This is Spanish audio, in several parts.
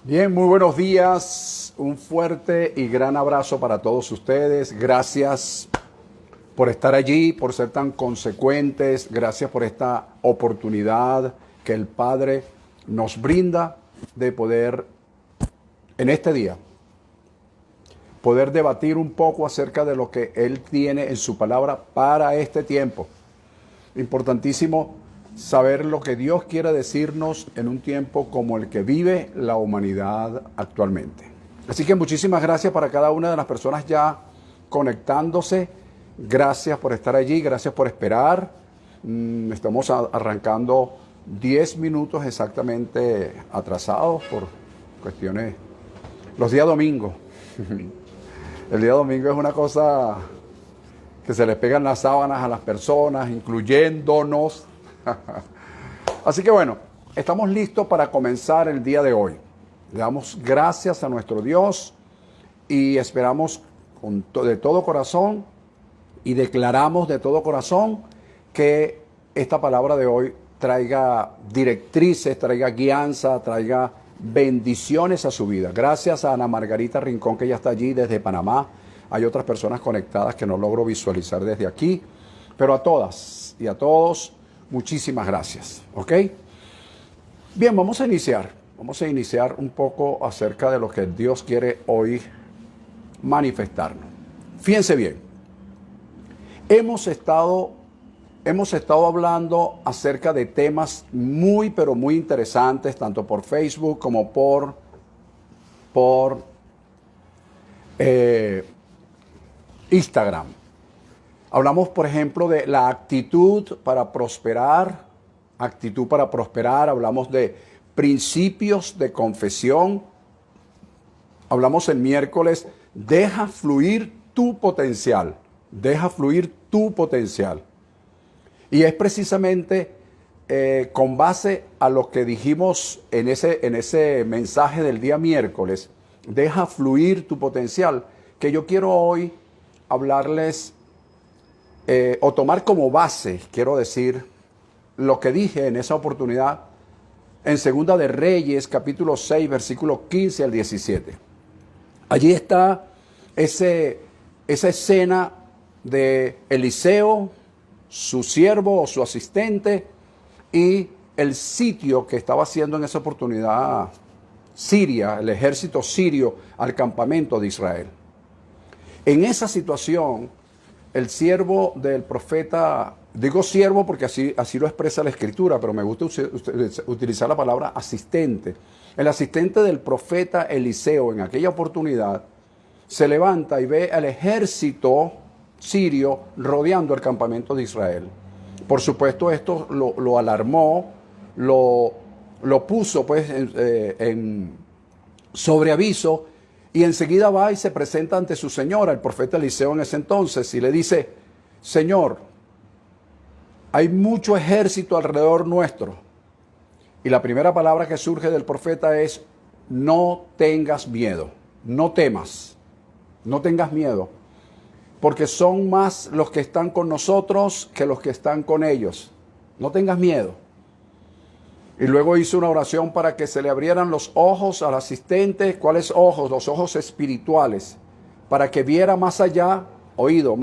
Bien, muy buenos días. Un fuerte y gran abrazo para todos ustedes. Gracias por estar allí, por ser tan consecuentes. Gracias por esta oportunidad que el Padre nos brinda de poder, en este día, poder debatir un poco acerca de lo que Él tiene en su palabra para este tiempo. Importantísimo saber lo que Dios quiere decirnos en un tiempo como el que vive la humanidad actualmente. Así que muchísimas gracias para cada una de las personas ya conectándose. Gracias por estar allí, gracias por esperar. Estamos arrancando 10 minutos exactamente atrasados por cuestiones. Los días domingos. El día domingo es una cosa que se les pegan las sábanas a las personas, incluyéndonos. Así que bueno, estamos listos para comenzar el día de hoy. Le damos gracias a nuestro Dios y esperamos de todo corazón y declaramos de todo corazón que esta palabra de hoy traiga directrices, traiga guianza, traiga bendiciones a su vida. Gracias a Ana Margarita Rincón, que ya está allí desde Panamá. Hay otras personas conectadas que no logro visualizar desde aquí, pero a todas y a todos, muchísimas gracias, ¿ok? Bien, vamos a iniciar un poco acerca de lo que Dios quiere hoy manifestarnos. Fíjense bien, hemos estado hablando acerca de temas muy, pero muy interesantes, tanto por Facebook como por Instagram. Hablamos, por ejemplo, de la actitud para prosperar, hablamos de principios de confesión, hablamos el miércoles, deja fluir tu potencial, Y es precisamente con base a lo que dijimos en ese mensaje del día miércoles, deja fluir tu potencial, que yo quiero hoy hablarles o tomar como base, quiero decir, lo que dije en esa oportunidad en Segunda de Reyes, capítulo 6, versículo 15 al 17. Allí está esa escena de Eliseo, su siervo o su asistente, y el sitio que estaba haciendo en esa oportunidad Siria, el ejército sirio, al campamento de Israel. En esa situación, el siervo del profeta, digo siervo porque así lo expresa la escritura, pero me gusta utilizar la palabra asistente. El asistente del profeta Eliseo en aquella oportunidad se levanta y ve al ejército sirio rodeando el campamento de Israel. Por supuesto, esto lo alarmó, lo puso pues en sobreaviso. Y enseguida va y se presenta ante su señora, el profeta Eliseo en ese entonces, y le dice: Señor, hay mucho ejército alrededor nuestro. Y la primera palabra que surge del profeta es: no tengas miedo, no temas, no tengas miedo, porque son más los que están con nosotros que los que están con ellos. No tengas miedo. Y luego hizo una oración para que se le abrieran los ojos al asistente. ¿Cuáles ojos? Los ojos espirituales. Para que viera más allá,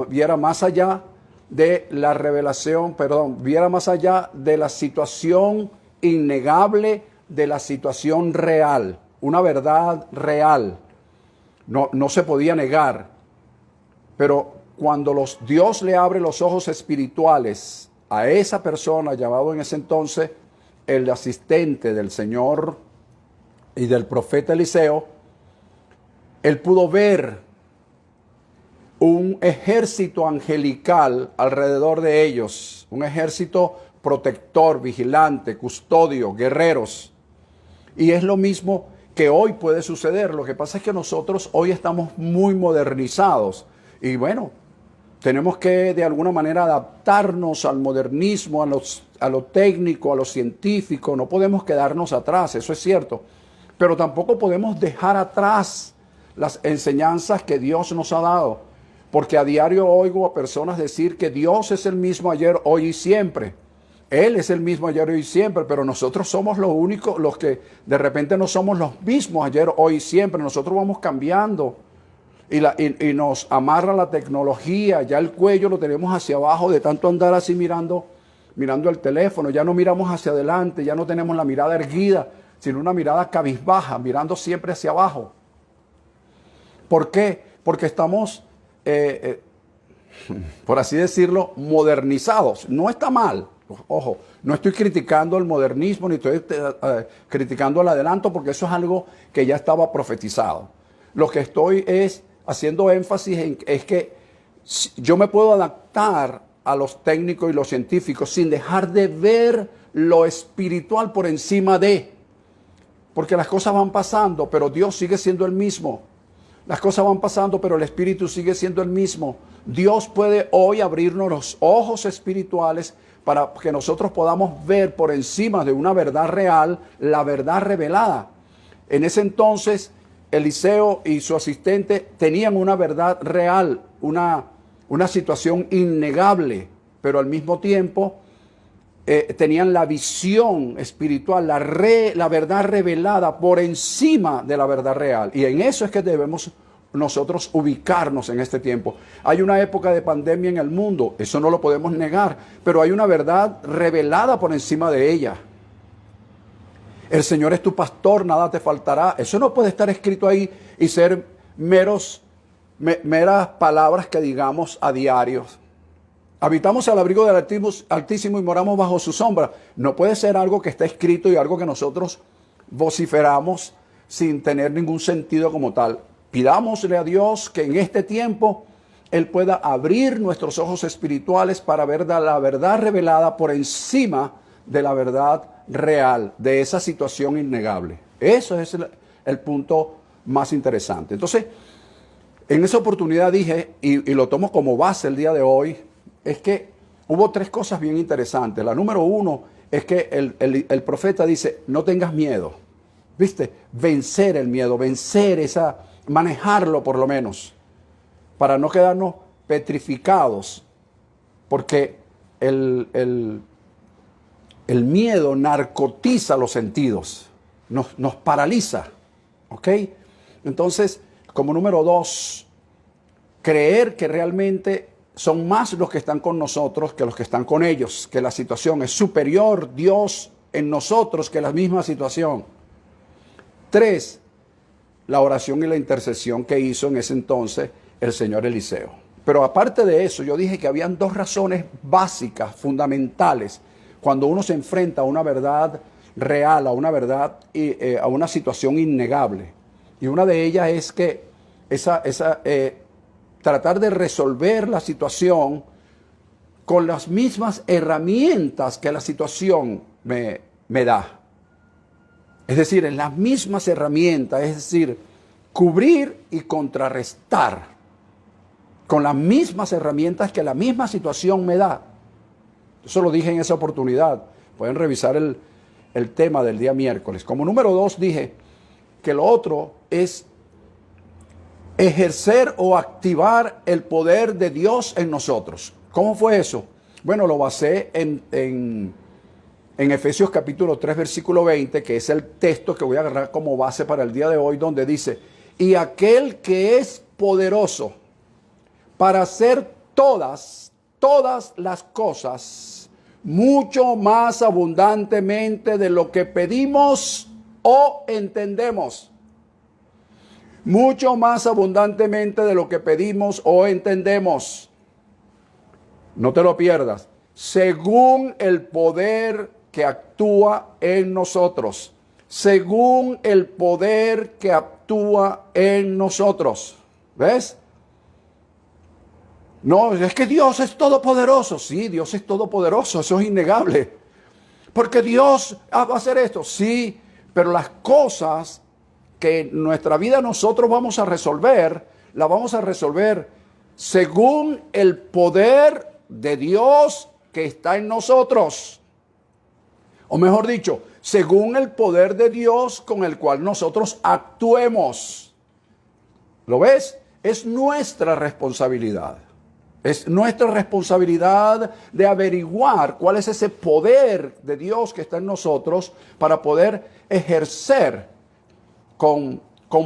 viera más allá de la revelación, viera más allá de la situación innegable, de la situación real. Una verdad real. No se podía negar. Pero cuando Dios le abre los ojos espirituales a esa persona, llamado en ese entonces el asistente del Señor y del profeta Eliseo, él pudo ver un ejército angelical alrededor de ellos, un ejército protector, vigilante, custodio, guerreros. Y es lo mismo que hoy puede suceder. Lo que pasa es que nosotros hoy estamos muy modernizados y bueno, tenemos que de alguna manera adaptarnos al modernismo, a lo técnico, a lo científico. No podemos quedarnos atrás, eso es cierto. Pero tampoco podemos dejar atrás las enseñanzas que Dios nos ha dado. Porque a diario oigo a personas decir que Dios es el mismo ayer, hoy y siempre. Él es el mismo ayer, hoy y siempre, pero nosotros somos los únicos, los que de repente no somos los mismos ayer, hoy y siempre. Nosotros vamos cambiando y nos amarra la tecnología. Ya el cuello lo tenemos hacia abajo de tanto andar así mirando el teléfono. Ya no miramos hacia adelante, ya no tenemos la mirada erguida, sino una mirada cabizbaja, mirando siempre hacia abajo. ¿Por qué? Porque estamos, por así decirlo, modernizados. No está mal. Ojo, no estoy criticando el modernismo ni estoy criticando el adelanto, porque eso es algo que ya estaba profetizado. Lo que estoy es haciendo énfasis es que yo me puedo adaptar a los técnicos y los científicos sin dejar de ver lo espiritual por encima de. Porque las cosas van pasando, pero Dios sigue siendo el mismo. Las cosas van pasando, pero el espíritu sigue siendo el mismo. Dios puede hoy abrirnos los ojos espirituales para que nosotros podamos ver por encima de una verdad real, la verdad revelada. En ese entonces, Eliseo y su asistente tenían una verdad real, una situación innegable, pero al mismo tiempo tenían la visión espiritual, la verdad revelada por encima de la verdad real. Y en eso es que debemos nosotros ubicarnos en este tiempo. Hay una época de pandemia en el mundo, eso no lo podemos negar, pero hay una verdad revelada por encima de ella. El Señor es tu pastor, nada te faltará. Eso no puede estar escrito ahí y ser meras palabras que digamos a diario. Habitamos al abrigo del Altísimo y moramos bajo su sombra. No puede ser algo que está escrito y algo que nosotros vociferamos sin tener ningún sentido como tal. Pidámosle a Dios que en este tiempo Él pueda abrir nuestros ojos espirituales para ver la verdad revelada por encima de la verdad real, de esa situación innegable. Eso es el punto más interesante. Entonces, en esa oportunidad dije, y lo tomo como base el día de hoy, es que hubo tres cosas bien interesantes. La número uno es que el profeta dice, no tengas miedo. ¿Viste? Vencer el miedo, manejarlo por lo menos, para no quedarnos petrificados, porque el miedo narcotiza los sentidos, nos paraliza, ¿ok? Entonces, como número dos, creer que realmente son más los que están con nosotros que los que están con ellos, que la situación es superior, Dios en nosotros, que la misma situación. Tres, la oración y la intercesión que hizo en ese entonces el señor Eliseo. Pero aparte de eso, yo dije que habían dos razones básicas, fundamentales, cuando uno se enfrenta a una verdad real, a una verdad, a una situación innegable. Y una de ellas es que tratar de resolver la situación con las mismas herramientas que la situación me da. Es decir, en las mismas herramientas, es decir, cubrir y contrarrestar con las mismas herramientas que la misma situación me da. Eso lo dije en esa oportunidad. Pueden revisar el tema del día miércoles. Como número dos dije que lo otro es ejercer o activar el poder de Dios en nosotros. ¿Cómo fue eso? Bueno, lo basé en Efesios capítulo 3, versículo 20, que es el texto que voy a agarrar como base para el día de hoy, donde dice, y aquel que es poderoso para hacer todas las cosas, mucho más abundantemente de lo que pedimos o entendemos. Mucho más abundantemente de lo que pedimos o entendemos. No te lo pierdas. Según el poder que actúa en nosotros. Según el poder que actúa en nosotros. ¿Ves? No, es que Dios es todopoderoso. Sí, Dios es todopoderoso, eso es innegable. Porque Dios va a hacer esto. Sí, pero las cosas que en nuestra vida nosotros vamos a resolver, las vamos a resolver según el poder de Dios que está en nosotros. O mejor dicho, según el poder de Dios con el cual nosotros actuemos. ¿Lo ves? Es nuestra responsabilidad. Es nuestra responsabilidad de averiguar cuál es ese poder de Dios que está en nosotros para poder ejercer con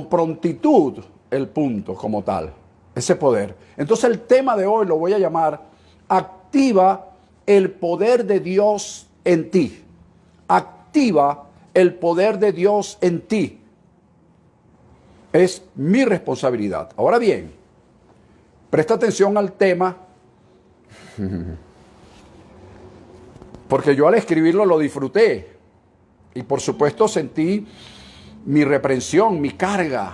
prontitud el punto como tal, ese poder. Entonces el tema de hoy lo voy a llamar: activa el poder de Dios en ti. Activa el poder de Dios en ti. Es mi responsabilidad. Ahora bien, presta atención al tema, porque yo al escribirlo lo disfruté y por supuesto sentí mi reprensión, mi carga.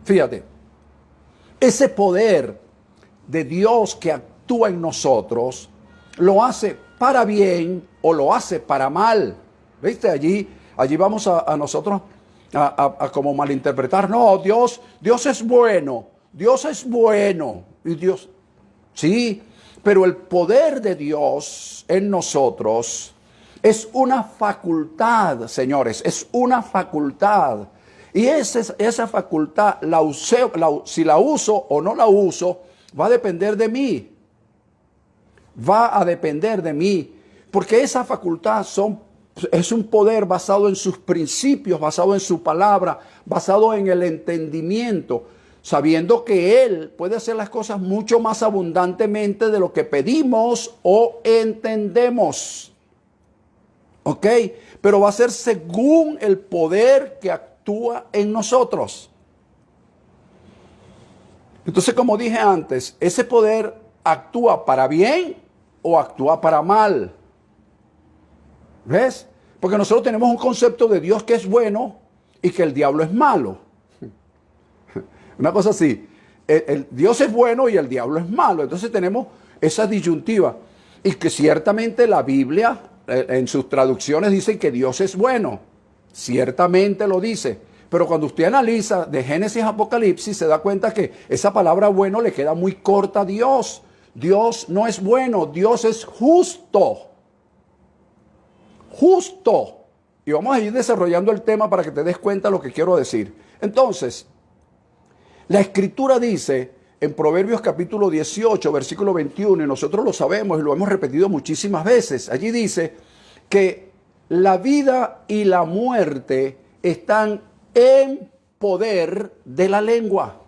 Fíjate, ese poder de Dios que actúa en nosotros lo hace para bien o lo hace para mal. ¿Viste? Allí vamos a nosotros a como malinterpretar. No, Dios es bueno. Dios es bueno. Y Dios, sí, pero el poder de Dios en nosotros es una facultad, señores, es una facultad. Y esa facultad, si la uso o no la uso, va a depender de mí. Va a depender de mí. Porque esa facultad es un poder basado en sus principios, basado en su palabra, basado en el entendimiento, sabiendo que Él puede hacer las cosas mucho más abundantemente de lo que pedimos o entendemos. ¿Ok? Pero va a ser según el poder que actúa en nosotros. Entonces, como dije antes, ese poder actúa para bien o actúa para mal. ¿Ves? Porque nosotros tenemos un concepto de Dios que es bueno y que el diablo es malo. Una cosa así. El Dios es bueno y el diablo es malo. Entonces tenemos esa disyuntiva. Y que ciertamente la Biblia, en sus traducciones, dice que Dios es bueno. Ciertamente lo dice. Pero cuando usted analiza de Génesis a Apocalipsis, se da cuenta que esa palabra bueno le queda muy corta a Dios. Dios no es bueno, Dios es justo. Justo. Y vamos a ir desarrollando el tema para que te des cuenta de lo que quiero decir. Entonces, la Escritura dice en Proverbios capítulo 18, versículo 21, y nosotros lo sabemos y lo hemos repetido muchísimas veces. Allí dice que la vida y la muerte están en poder de la lengua.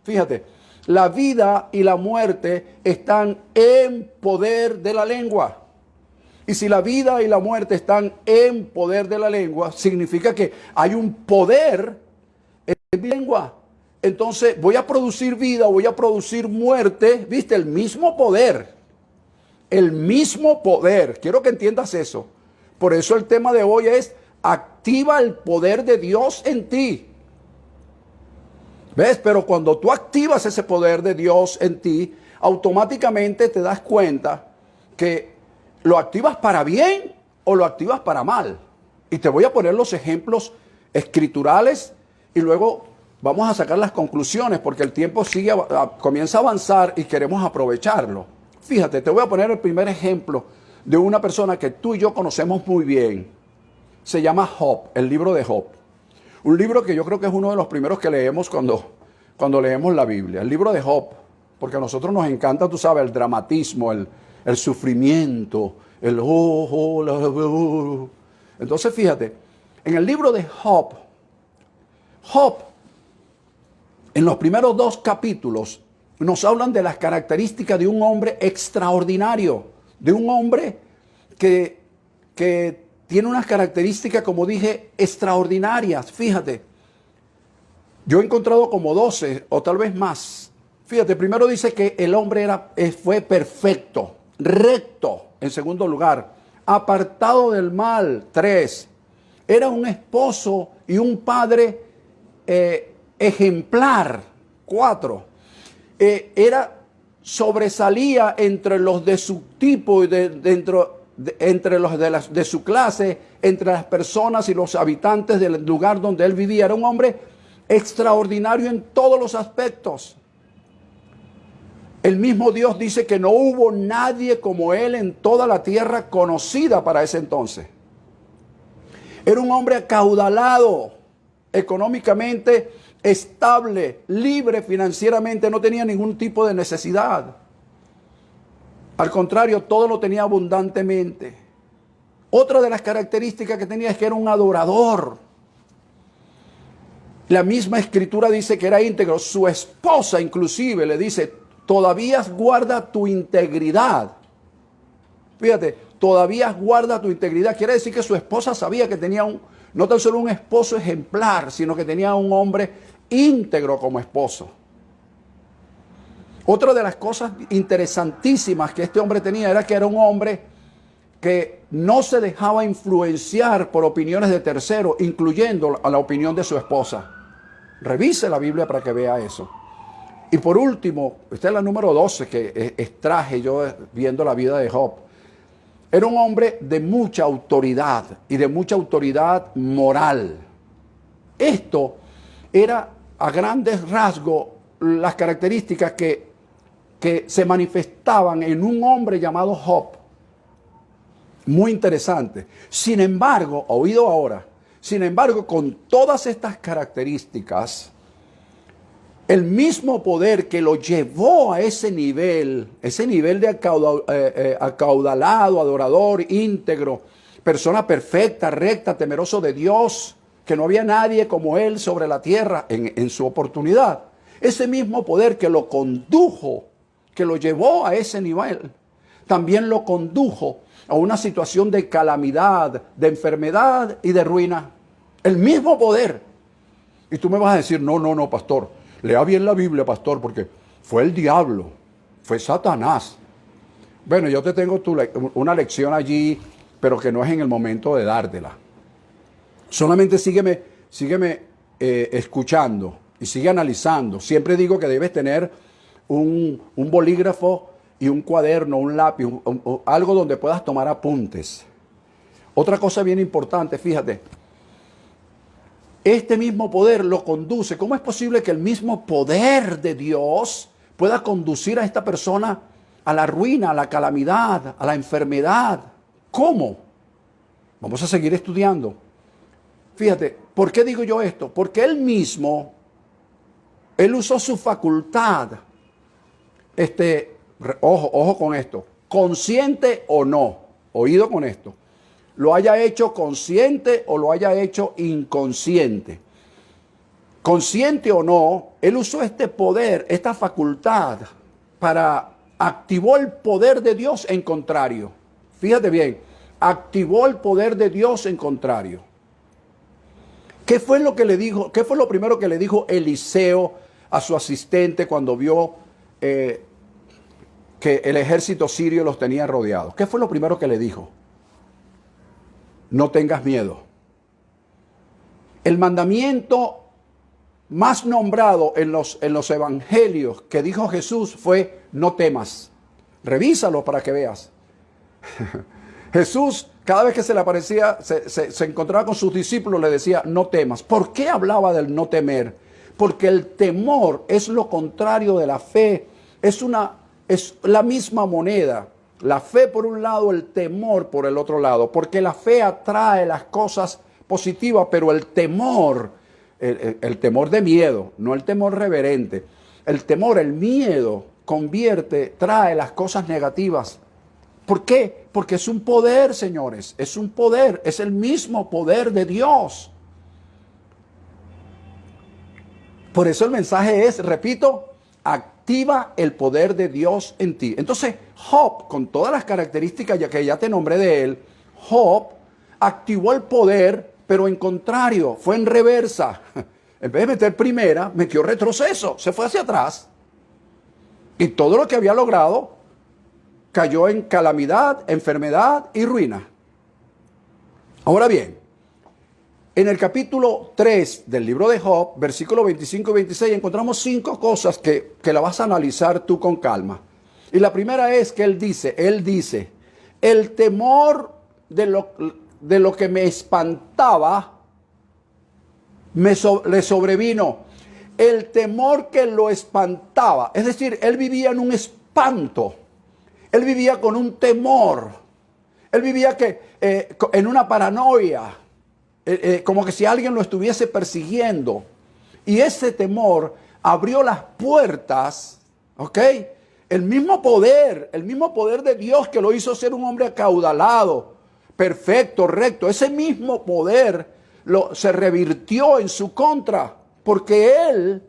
Fíjate, la vida y la muerte están en poder de la lengua. Y si la vida y la muerte están en poder de la lengua, significa que hay un poder en mi lengua. Entonces voy a producir vida, voy a producir muerte. ¿Viste? El mismo poder. El mismo poder. Quiero que entiendas eso. Por eso el tema de hoy es: activa el poder de Dios en ti. ¿Ves? Pero cuando tú activas ese poder de Dios en ti, automáticamente te das cuenta que ¿lo activas para bien o lo activas para mal? Y te voy a poner los ejemplos escriturales y luego vamos a sacar las conclusiones porque el tiempo comienza a avanzar y queremos aprovecharlo. Fíjate, te voy a poner el primer ejemplo de una persona que tú y yo conocemos muy bien. Se llama Job, el libro de Job. Un libro que yo creo que es uno de los primeros que leemos cuando leemos la Biblia. El libro de Job, porque a nosotros nos encanta, tú sabes, el dramatismo, el sufrimiento, Entonces fíjate, en el libro de Job, en los primeros 2 capítulos, nos hablan de las características de un hombre extraordinario, de un hombre que tiene unas características, como dije, extraordinarias. Fíjate, yo he encontrado como 12 o tal vez más. Fíjate, primero dice que el hombre fue perfecto. Recto, en segundo lugar, apartado del mal, 3, era un esposo y un padre ejemplar, 4, sobresalía entre los de su tipo y entre los de su clase, entre las personas y los habitantes del lugar donde él vivía. Era un hombre extraordinario en todos los aspectos. El mismo Dios dice que no hubo nadie como él en toda la tierra conocida para ese entonces. Era un hombre acaudalado, económicamente estable, libre financieramente, no tenía ningún tipo de necesidad. Al contrario, todo lo tenía abundantemente. Otra de las características que tenía es que era un adorador. La misma escritura dice que era íntegro. Su esposa inclusive le dice, todavía guarda tu integridad. Fíjate, todavía guarda tu integridad. Quiere decir que su esposa sabía que tenía no tan solo un esposo ejemplar, sino que tenía un hombre íntegro como esposo. Otra de las cosas interesantísimas que este hombre tenía era que era un hombre que no se dejaba influenciar por opiniones de terceros, incluyendo a la opinión de su esposa. Revise la Biblia para que vea eso. Y por último, esta es la número 12 que extraje yo viendo la vida de Job. Era un hombre de mucha autoridad y de mucha autoridad moral. Esto era a grandes rasgos las características que se manifestaban en un hombre llamado Job. Muy interesante. Sin embargo, oído ahora, sin embargo, con todas estas características, el mismo poder que lo llevó a ese nivel de acaudalado, adorador, íntegro, persona perfecta, recta, temeroso de Dios, que no había nadie como él sobre la tierra en su oportunidad. Ese mismo poder que lo condujo, que lo llevó a ese nivel, también lo condujo a una situación de calamidad, de enfermedad y de ruina. El mismo poder. Y tú me vas a decir, no, pastor, lea bien la Biblia, pastor, porque fue el diablo, fue Satanás. Bueno, yo te tengo una lección allí, pero que no es en el momento de dártela. Solamente sígueme escuchando y sigue analizando. Siempre digo que debes tener un bolígrafo y un cuaderno, un lápiz, algo donde puedas tomar apuntes. Otra cosa bien importante, fíjate, este mismo poder lo conduce. ¿Cómo es posible que el mismo poder de Dios pueda conducir a esta persona a la ruina, a la calamidad, a la enfermedad? ¿Cómo? Vamos a seguir estudiando. Fíjate, ¿por qué digo yo esto? Porque él mismo, él usó su facultad. Ojo con esto, consciente o no, oído con esto, lo haya hecho consciente o lo haya hecho inconsciente. Consciente o no, él usó este poder, esta facultad, activó el poder de Dios en contrario. Fíjate bien, activó el poder de Dios en contrario. ¿Qué fue lo que le dijo? ¿Qué fue lo primero que le dijo Eliseo a su asistente cuando vio que el ejército sirio los tenía rodeados? ¿Qué fue lo primero que le dijo? No tengas miedo. El mandamiento más nombrado en los evangelios que dijo Jesús fue no temas. Revísalo para que veas. Jesús, cada vez que se le aparecía, se encontraba con sus discípulos, le decía no temas. ¿Por qué hablaba del no temer? Porque el temor es lo contrario de la fe. Es la misma moneda. La fe por un lado, el temor por el otro lado. Porque la fe atrae las cosas positivas, pero el temor, el temor de miedo, no el temor reverente. El temor, el miedo, trae las cosas negativas. ¿Por qué? Porque es un poder, señores. Es un poder. Es el mismo poder de Dios. Por eso el mensaje es, repito, activa el poder de Dios en ti. Entonces, Job, con todas las características que ya te nombré de él, Job activó el poder, pero en contrario, fue en reversa. En vez de meter primera, metió retroceso, se fue hacia atrás. Y todo lo que había logrado cayó en calamidad, enfermedad y ruina. Ahora bien, en el capítulo 3 del libro de Job, versículos 25 y 26, encontramos 5 cosas que la vas a analizar tú con calma. Y la primera es que él dice, el temor de lo que me espantaba le sobrevino. El temor que lo espantaba, es decir, él vivía en un espanto, él vivía con un temor, él vivía en una paranoia. Como que si alguien lo estuviese persiguiendo. Y ese temor abrió las puertas, ¿ok? el mismo poder de Dios que lo hizo ser un hombre acaudalado, perfecto, recto, ese mismo poder se revirtió en su contra, porque él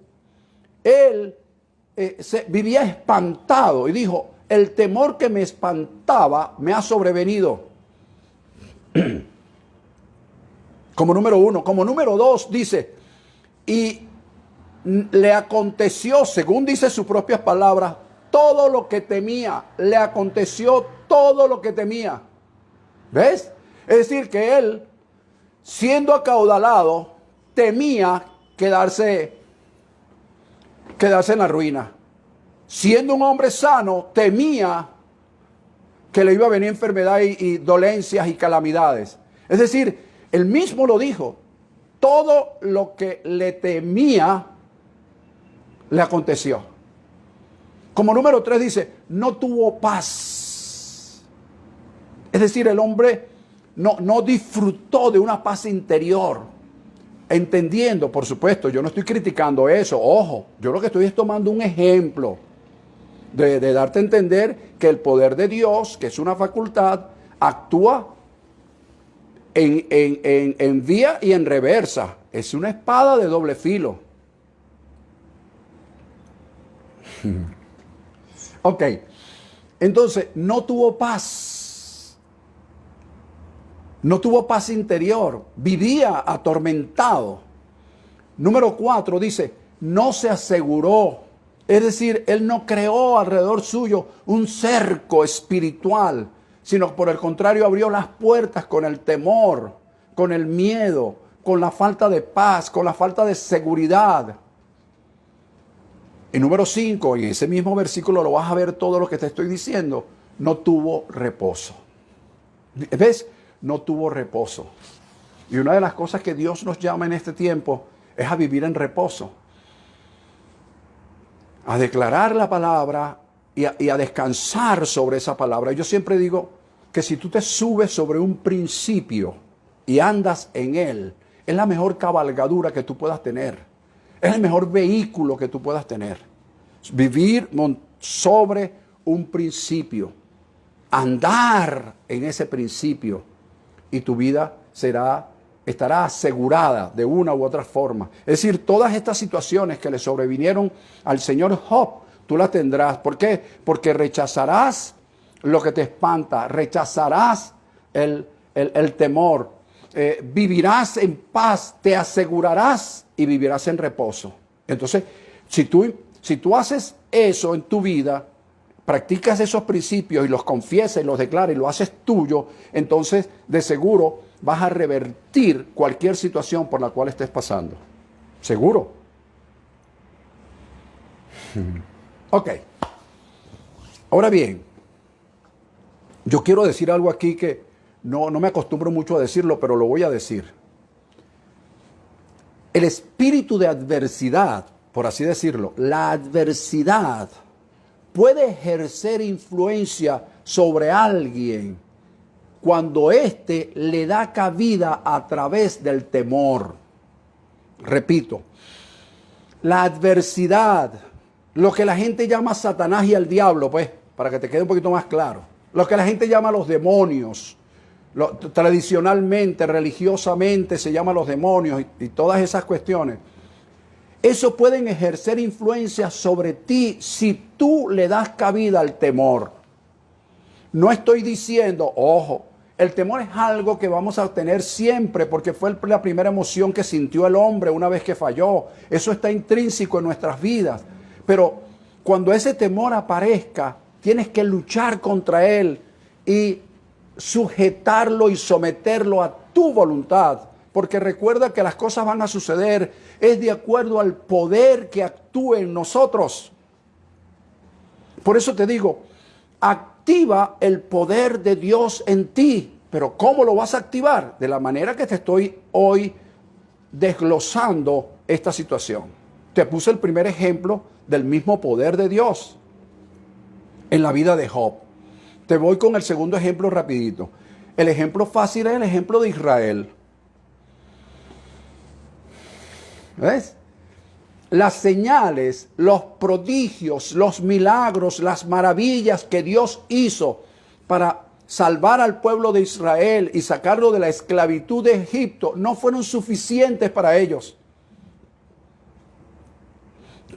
vivía espantado y dijo, el temor que me espantaba me ha sobrevenido. Como número uno. Como número dos, dice, y le aconteció, según dice sus propias palabras, todo lo que temía. Le aconteció todo lo que temía. ¿Ves? Es decir, que él, siendo acaudalado, temía quedarse en la ruina. Siendo un hombre sano, temía que le iba a venir enfermedad y dolencias y calamidades. Es decir, él mismo lo dijo, todo lo que le temía le aconteció. Como número 3 dice, no tuvo paz. Es decir, el hombre no disfrutó de una paz interior. Entendiendo, por supuesto, yo no estoy criticando eso, ojo, yo lo que estoy es tomando un ejemplo de darte a entender que el poder de Dios, que es una facultad, actúa en vía y en reversa. Es una espada de doble filo. Ok, entonces no tuvo paz. No tuvo paz interior. Vivía atormentado. Número 4 dice, no se aseguró. Es decir, él no creó alrededor suyo un cerco espiritual, sino por el contrario abrió las puertas con el temor, con el miedo, con la falta de paz, con la falta de seguridad. En número 5, en ese mismo versículo lo vas a ver todo lo que te estoy diciendo, no tuvo reposo. ¿Ves? No tuvo reposo. Y una de las cosas que Dios nos llama en este tiempo es a vivir en reposo. A declarar la palabra y a descansar sobre esa palabra. Yo siempre digo que si tú te subes sobre un principio y andas en él, es la mejor cabalgadura que tú puedas tener. Es el mejor vehículo que tú puedas tener. Vivir sobre un principio. Andar en ese principio. Y tu vida estará asegurada de una u otra forma. Es decir, todas estas situaciones que le sobrevinieron al señor Job, tú las tendrás. ¿Por qué? Porque rechazarás lo que te espanta, rechazarás el temor, vivirás en paz, te asegurarás y vivirás en reposo. Entonces, si tú haces eso en tu vida, practicas esos principios y los confiesas y los declaras y lo haces tuyo, entonces de seguro vas a revertir cualquier situación por la cual estés pasando. ¿Seguro? Ok. Ahora bien, yo quiero decir algo aquí que no me acostumbro mucho a decirlo, pero lo voy a decir. El espíritu de adversidad, por así decirlo, la adversidad puede ejercer influencia sobre alguien cuando éste le da cabida a través del temor. Repito, la adversidad, lo que la gente llama Satanás y el diablo, pues, para que te quede un poquito más claro, lo que la gente llama los demonios, tradicionalmente, religiosamente se llama los demonios y todas esas cuestiones. Eso pueden ejercer influencia sobre ti si tú le das cabida al temor. No estoy diciendo, ojo, el temor es algo que vamos a tener siempre porque fue la primera emoción que sintió el hombre una vez que falló. Eso está intrínseco en nuestras vidas. Pero cuando ese temor aparezca, tienes que luchar contra él y sujetarlo y someterlo a tu voluntad. Porque recuerda que las cosas van a suceder es de acuerdo al poder que actúe en nosotros. Por eso te digo, activa el poder de Dios en ti. Pero ¿cómo lo vas a activar? De la manera que te estoy hoy desglosando esta situación. Te puse el primer ejemplo del mismo poder de Dios en la vida de Job. Te voy con el segundo ejemplo rapidito. El ejemplo fácil es el ejemplo de Israel. ¿Ves? las señales, los prodigios, los milagros, las maravillas que Dios hizo para salvar al pueblo de Israel y sacarlo de la esclavitud de Egipto no fueron suficientes para ellos.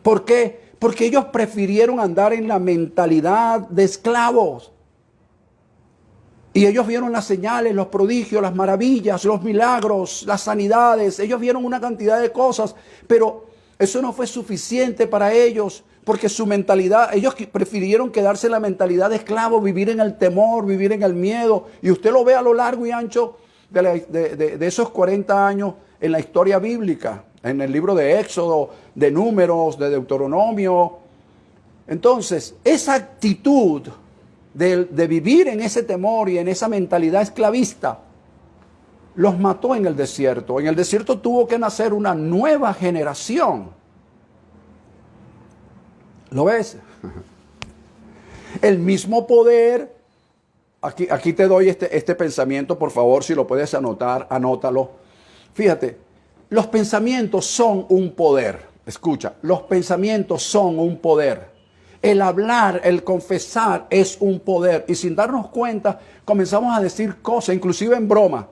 ¿Por qué? Porque ellos prefirieron andar en la mentalidad de esclavos. Y ellos vieron las señales, los prodigios, las maravillas, los milagros, las sanidades. Ellos vieron una cantidad de cosas, pero eso no fue suficiente para ellos, porque su mentalidad, ellos prefirieron quedarse en la mentalidad de esclavo, vivir en el temor, vivir en el miedo. Y usted lo ve a lo largo y ancho de esos 40 años en la historia bíblica, en el libro de Éxodo, de Números, de Deuteronomio. Entonces, esa actitud de vivir en ese temor y en esa mentalidad esclavista los mató en el desierto. En el desierto tuvo que nacer una nueva generación. ¿Lo ves? El mismo poder. Aquí te doy este pensamiento, por favor, si lo puedes anotar, anótalo. Fíjate, los pensamientos son un poder. Escucha, los pensamientos son un poder. El hablar, el confesar es un poder. Y sin darnos cuenta, comenzamos a decir cosas, inclusive en broma.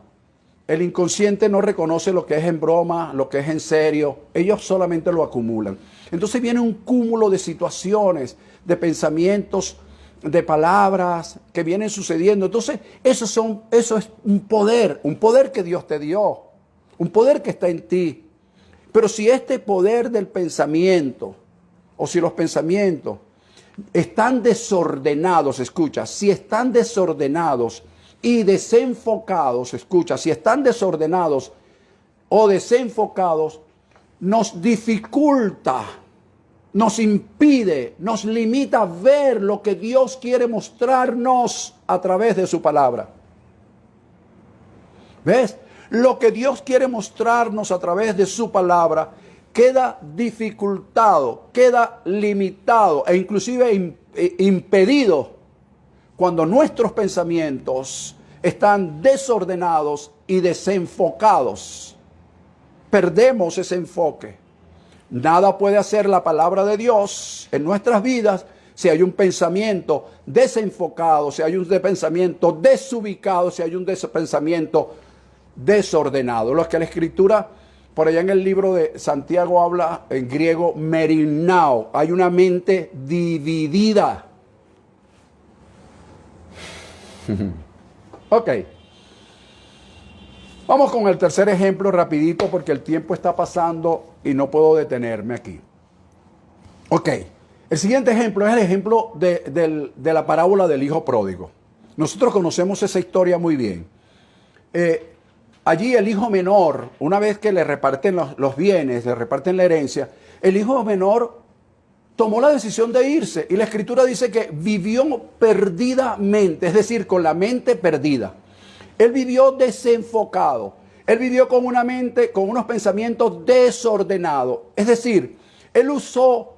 El inconsciente no reconoce lo que es en broma, lo que es en serio. Ellos solamente lo acumulan. Entonces viene un cúmulo de situaciones, de pensamientos, de palabras que vienen sucediendo. Entonces eso es un poder que Dios te dio, un poder que está en ti. Pero si este poder del pensamiento, o si los pensamientos están desordenados, escucha, si están desordenados y desenfocados, escucha, si están desordenados o desenfocados, nos dificulta, nos impide, nos limita a ver lo que Dios quiere mostrarnos a través de su palabra. ¿Ves? Lo que Dios quiere mostrarnos a través de su palabra queda dificultado, queda limitado e inclusive impedido cuando nuestros pensamientos están desordenados y desenfocados. Perdemos ese enfoque. Nada puede hacer la palabra de Dios en nuestras vidas si hay un pensamiento desenfocado, si hay un pensamiento desubicado, si hay un pensamiento desordenado. Lo que la Escritura, por allá en el libro de Santiago, habla en griego merinao. Hay una mente dividida. Ok. Vamos con el tercer ejemplo rapidito porque el tiempo está pasando y no puedo detenerme aquí. Ok. El siguiente ejemplo es el ejemplo de la parábola del hijo pródigo. Nosotros conocemos esa historia muy bien. Allí el hijo menor, una vez que le reparten los bienes, le reparten la herencia, el hijo menor tomó la decisión de irse. Y la Escritura dice que vivió perdidamente, es decir, con la mente perdida. Él vivió desenfocado. Él vivió con una mente, con unos pensamientos desordenados. Es decir, él usó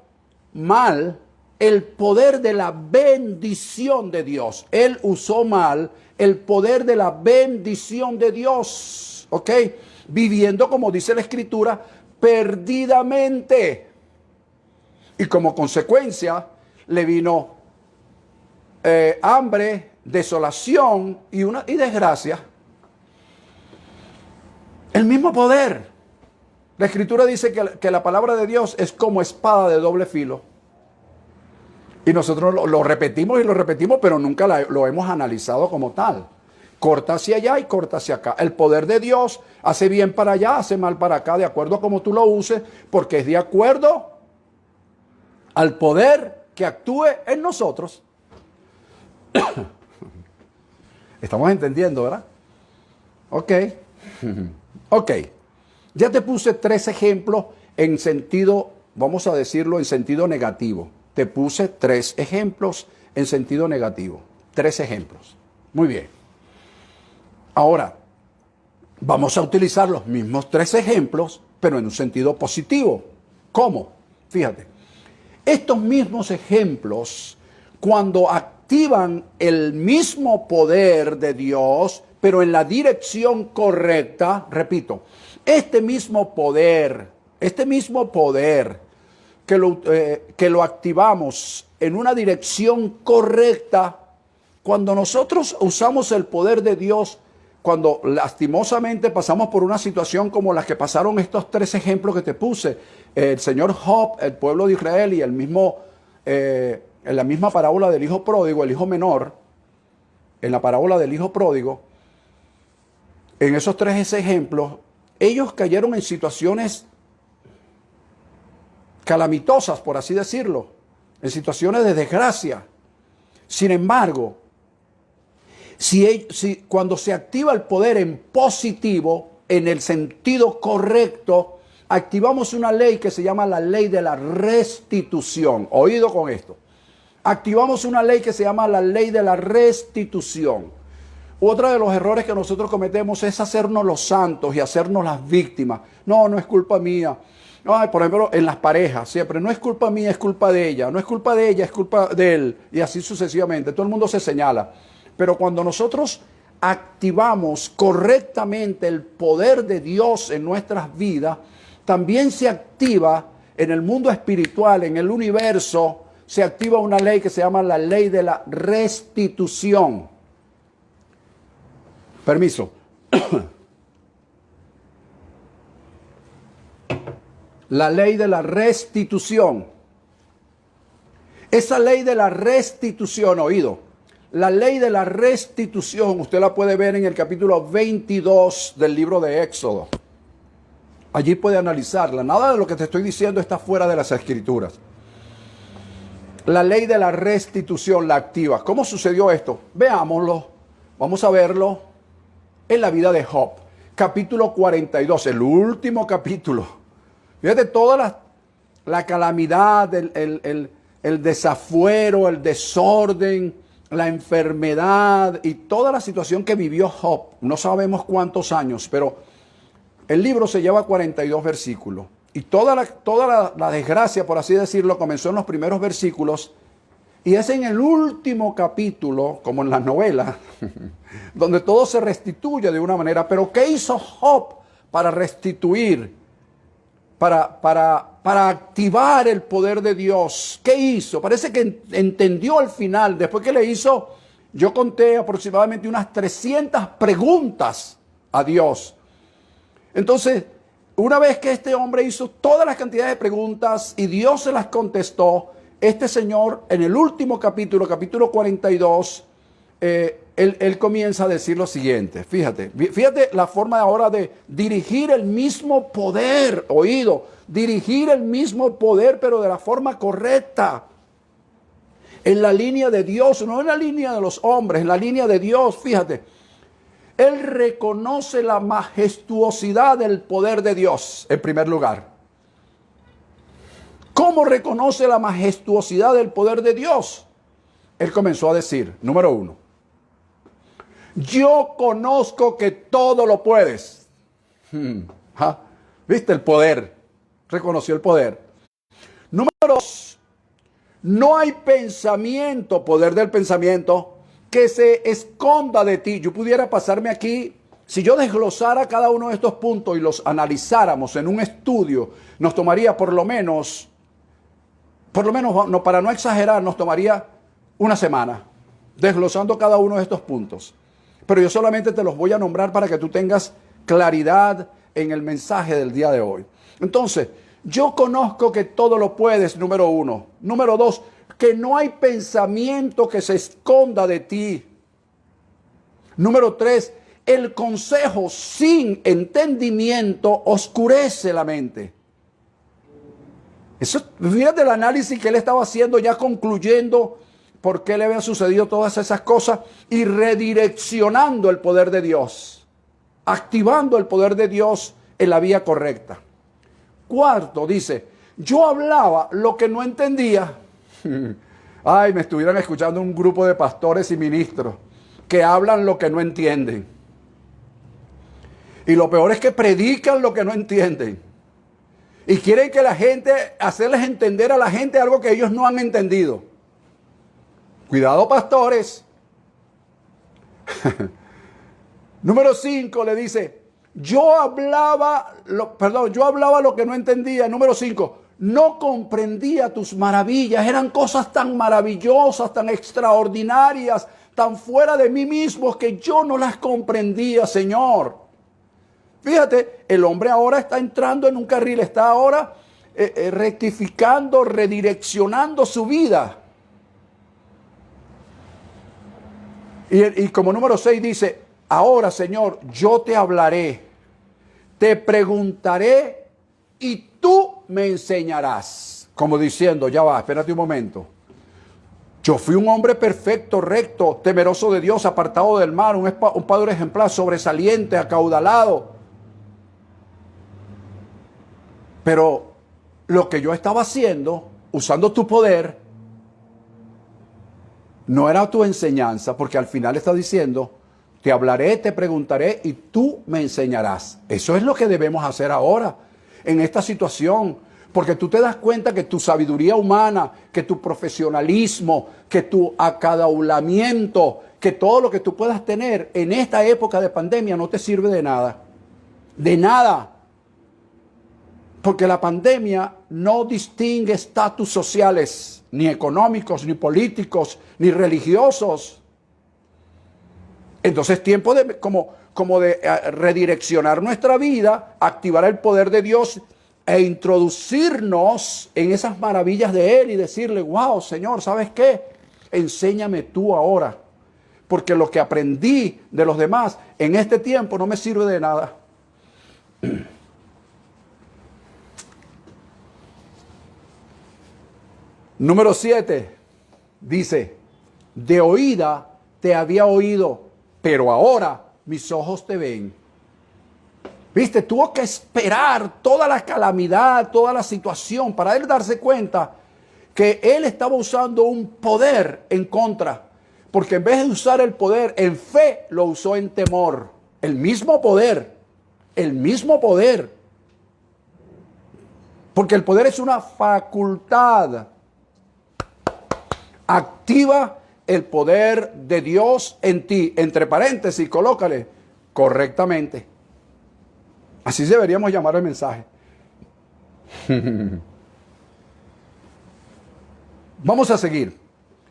mal el poder de la bendición de Dios. Él usó mal el poder de la bendición de Dios. ¿Ok? Viviendo, como dice la Escritura, perdidamente. Y como consecuencia le vino hambre, desolación y desgracia. El mismo poder. La Escritura dice que la palabra de Dios es como espada de doble filo. Y nosotros lo repetimos y lo repetimos, pero nunca lo hemos analizado como tal. Corta hacia allá y corta hacia acá. El poder de Dios hace bien para allá, hace mal para acá, de acuerdo a cómo tú lo uses, porque es de acuerdo al poder que actúe en nosotros. Estamos entendiendo, ¿verdad? Ok. Ok. Ya te puse 3 ejemplos en sentido, vamos a decirlo, en sentido negativo. Te puse 3 ejemplos en sentido negativo. 3 ejemplos. Muy bien. Ahora, vamos a utilizar los mismos 3 ejemplos, pero en un sentido positivo. ¿Cómo? Fíjate. Estos mismos ejemplos, cuando activan el mismo poder de Dios, pero en la dirección correcta, repito, este mismo poder que lo activamos en una dirección correcta, cuando nosotros usamos el poder de Dios, cuando lastimosamente pasamos por una situación como las que pasaron estos tres ejemplos que te puse, el señor Job, el pueblo de Israel y el mismo, en la misma parábola del hijo pródigo, el hijo menor, en la parábola del hijo pródigo, en esos tres ejemplos, ellos cayeron en situaciones calamitosas, por así decirlo, en situaciones de desgracia. Sin embargo, cuando se activa el poder en positivo, en el sentido correcto, activamos una ley que se llama la ley de la restitución. Oído con esto. Activamos una ley que se llama la ley de la restitución. Otro de los errores que nosotros cometemos es hacernos los santos y hacernos las víctimas. No, no es culpa mía. No, por ejemplo, en las parejas, siempre, no es culpa mía, es culpa de ella. No es culpa de ella, es culpa de él. Y así sucesivamente. Todo el mundo se señala. Pero cuando nosotros activamos correctamente el poder de Dios en nuestras vidas, también se activa en el mundo espiritual, en el universo, se activa una ley que se llama la ley de la restitución. Permiso. La ley de la restitución. Esa ley de la restitución, oído. La ley de la restitución, usted la puede ver en el capítulo 22 del libro de Éxodo. Allí puede analizarla. Nada de lo que te estoy diciendo está fuera de las Escrituras. La ley de la restitución la activa. ¿Cómo sucedió esto? Veámoslo. Vamos a verlo en la vida de Job. Capítulo 42, el último capítulo. Fíjate toda la calamidad, el desafuero, el desorden, la enfermedad y toda la situación que vivió Job. No sabemos cuántos años, pero el libro se lleva 42 versículos. Y toda la desgracia, por así decirlo, comenzó en los primeros versículos. Y es en el último capítulo, como en las novelas, donde todo se restituye de una manera. Pero ¿qué hizo Job para restituir? Para activar el poder de Dios. ¿Qué hizo? Parece que entendió al final, después que le hizo, yo conté aproximadamente unas 300 preguntas a Dios. Entonces, una vez que este hombre hizo todas las cantidades de preguntas y Dios se las contestó, este señor en el último capítulo, capítulo 42, él comienza a decir lo siguiente. Fíjate la forma ahora de dirigir el mismo poder, oído, dirigir el mismo poder, pero de la forma correcta. En la línea de Dios, no en la línea de los hombres, en la línea de Dios, fíjate. Él reconoce la majestuosidad del poder de Dios, en primer lugar. ¿Cómo reconoce la majestuosidad del poder de Dios? Él comenzó a decir, número 1, yo conozco que todo lo puedes. ¿Viste el poder? Reconoció el poder. Número 2, no hay pensamiento, poder del pensamiento, que se esconda de ti. Yo pudiera pasarme aquí, si yo desglosara cada uno de estos puntos y los analizáramos en un estudio, nos tomaría por lo menos, no, para no exagerar, nos tomaría una semana, desglosando cada uno de estos puntos. Pero yo solamente te los voy a nombrar para que tú tengas claridad en el mensaje del día de hoy. Entonces, yo conozco que todo lo puedes, número 1. Número 2, que no hay pensamiento que se esconda de ti. Número 3, el consejo sin entendimiento oscurece la mente. Eso, fíjate el análisis que él estaba haciendo, ya concluyendo por qué le habían sucedido todas esas cosas y redireccionando el poder de Dios, activando el poder de Dios en la vía correcta. 4, dice, yo hablaba lo que no entendía. Ay, me estuvieran escuchando un grupo de pastores y ministros que hablan lo que no entienden. Y lo peor es que predican lo que no entienden. Y quieren que la gente, hacerles entender a la gente algo que ellos no han entendido. Cuidado, pastores. Número 5 le dice, yo hablaba lo que no entendía. Número 5, no comprendía tus maravillas. Eran cosas tan maravillosas, tan extraordinarias, tan fuera de mí mismo que yo no las comprendía, Señor. Fíjate, el hombre ahora está entrando en un carril, está ahora rectificando, redireccionando su vida. Y como número 6 dice, ahora, Señor, yo te hablaré, te preguntaré y tú me enseñarás. Como diciendo, ya va, espérate un momento. Yo fui un hombre perfecto, recto, temeroso de Dios, apartado del mal, un padre ejemplar, sobresaliente, acaudalado. Pero lo que yo estaba haciendo, usando tu poder, no era tu enseñanza, porque al final está diciendo, te hablaré, te preguntaré y tú me enseñarás. Eso es lo que debemos hacer ahora, en esta situación, porque tú te das cuenta que tu sabiduría humana, que tu profesionalismo, que tu acaudalamiento, que todo lo que tú puedas tener en esta época de pandemia no te sirve de nada. De nada. Porque la pandemia no distingue estatus sociales, ni económicos, ni políticos, ni religiosos. Entonces es tiempo de, como de redireccionar nuestra vida, activar el poder de Dios e introducirnos en esas maravillas de Él y decirle, wow, Señor, ¿sabes qué? Enséñame tú ahora. Porque lo que aprendí de los demás en este tiempo no me sirve de nada. Número 7 dice, de oída te había oído, pero ahora mis ojos te ven. Viste, tuvo que esperar toda la calamidad, toda la situación para él darse cuenta que él estaba usando un poder en contra. Porque en vez de usar el poder en fe, lo usó en temor. El mismo poder, el mismo poder. Porque el poder es una facultad. Activa el poder de Dios en ti. Entre paréntesis, colócale correctamente. Así deberíamos llamar el mensaje. Vamos a seguir.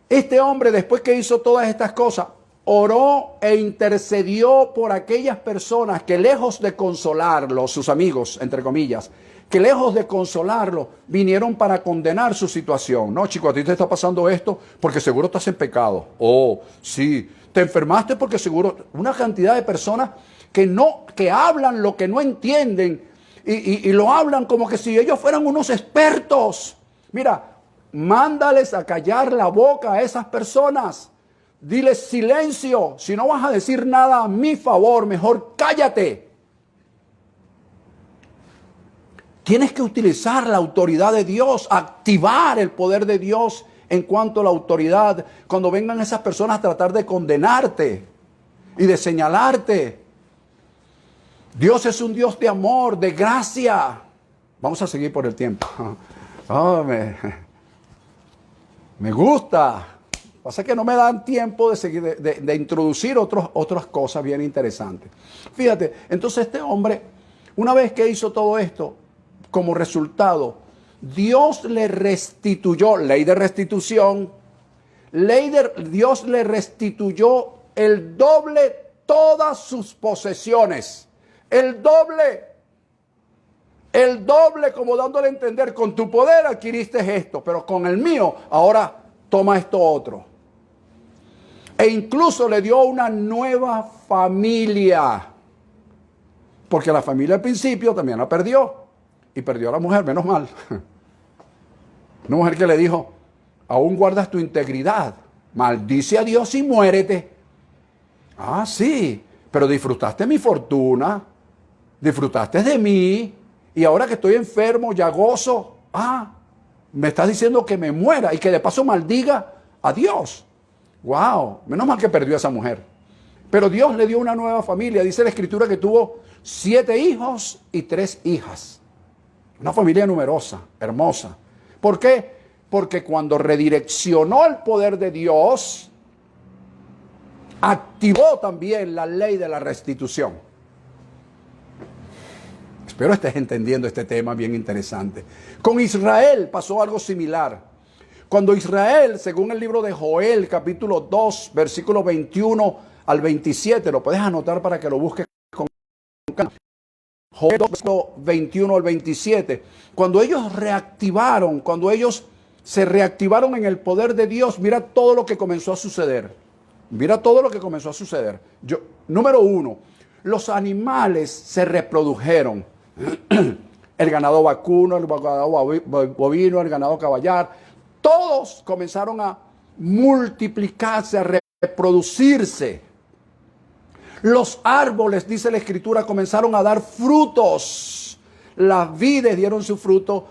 Este hombre, después que hizo todas estas cosas, oró e intercedió por aquellas personas que lejos de consolarlo, sus amigos, entre comillas, que lejos de consolarlo, vinieron para condenar su situación. No, chico, a ti te está pasando esto porque seguro estás en pecado. Oh, sí, te enfermaste porque seguro... Una cantidad de personas que hablan lo que no entienden y lo hablan como que si ellos fueran unos expertos. Mira, mándales a callar la boca a esas personas. Diles silencio. Si no vas a decir nada a mi favor, mejor cállate. Tienes que utilizar la autoridad de Dios, activar el poder de Dios en cuanto a la autoridad. Cuando vengan esas personas a tratar de condenarte y de señalarte. Dios es un Dios de amor, de gracia. Vamos a seguir por el tiempo. Oh, me gusta. Pasa que no me dan tiempo de seguir, de introducir otras cosas bien interesantes. Fíjate, entonces este hombre, una vez que hizo todo esto, como resultado, Dios le restituyó, ley de restitución, Dios le restituyó el doble todas sus posesiones. El doble, como dándole a entender, con tu poder adquiriste esto, pero con el mío, ahora toma esto otro. E incluso le dio una nueva familia, porque la familia al principio también la perdió. Y perdió a la mujer, menos mal. Una mujer que le dijo, aún guardas tu integridad, maldice a Dios y muérete. Ah, sí, pero disfrutaste mi fortuna, disfrutaste de mí, y ahora que estoy enfermo ya gozo. Ah, me estás diciendo que me muera y que de paso maldiga a Dios. Wow, menos mal que perdió a esa mujer. Pero Dios le dio una nueva familia. Dice la Escritura que tuvo 7 hijos y 3 hijas. Una familia numerosa, hermosa. ¿Por qué? Porque cuando redireccionó el poder de Dios, activó también la ley de la restitución. Espero estés entendiendo este tema bien interesante. Con Israel pasó algo similar. Cuando Israel, según el libro de Joel, capítulo 2, versículo 21 al 27, lo puedes anotar para que lo busques con calma. Joel 2, versículo 21 al 27. Cuando ellos reactivaron, cuando ellos se reactivaron en el poder de Dios, mira todo lo que comenzó a suceder. Mira todo lo que comenzó a suceder. Número uno, los animales se reprodujeron. El ganado vacuno, el ganado bovino, el ganado caballar, todos comenzaron a multiplicarse, a reproducirse. Los árboles, dice la Escritura, comenzaron a dar frutos. Las vides dieron su fruto,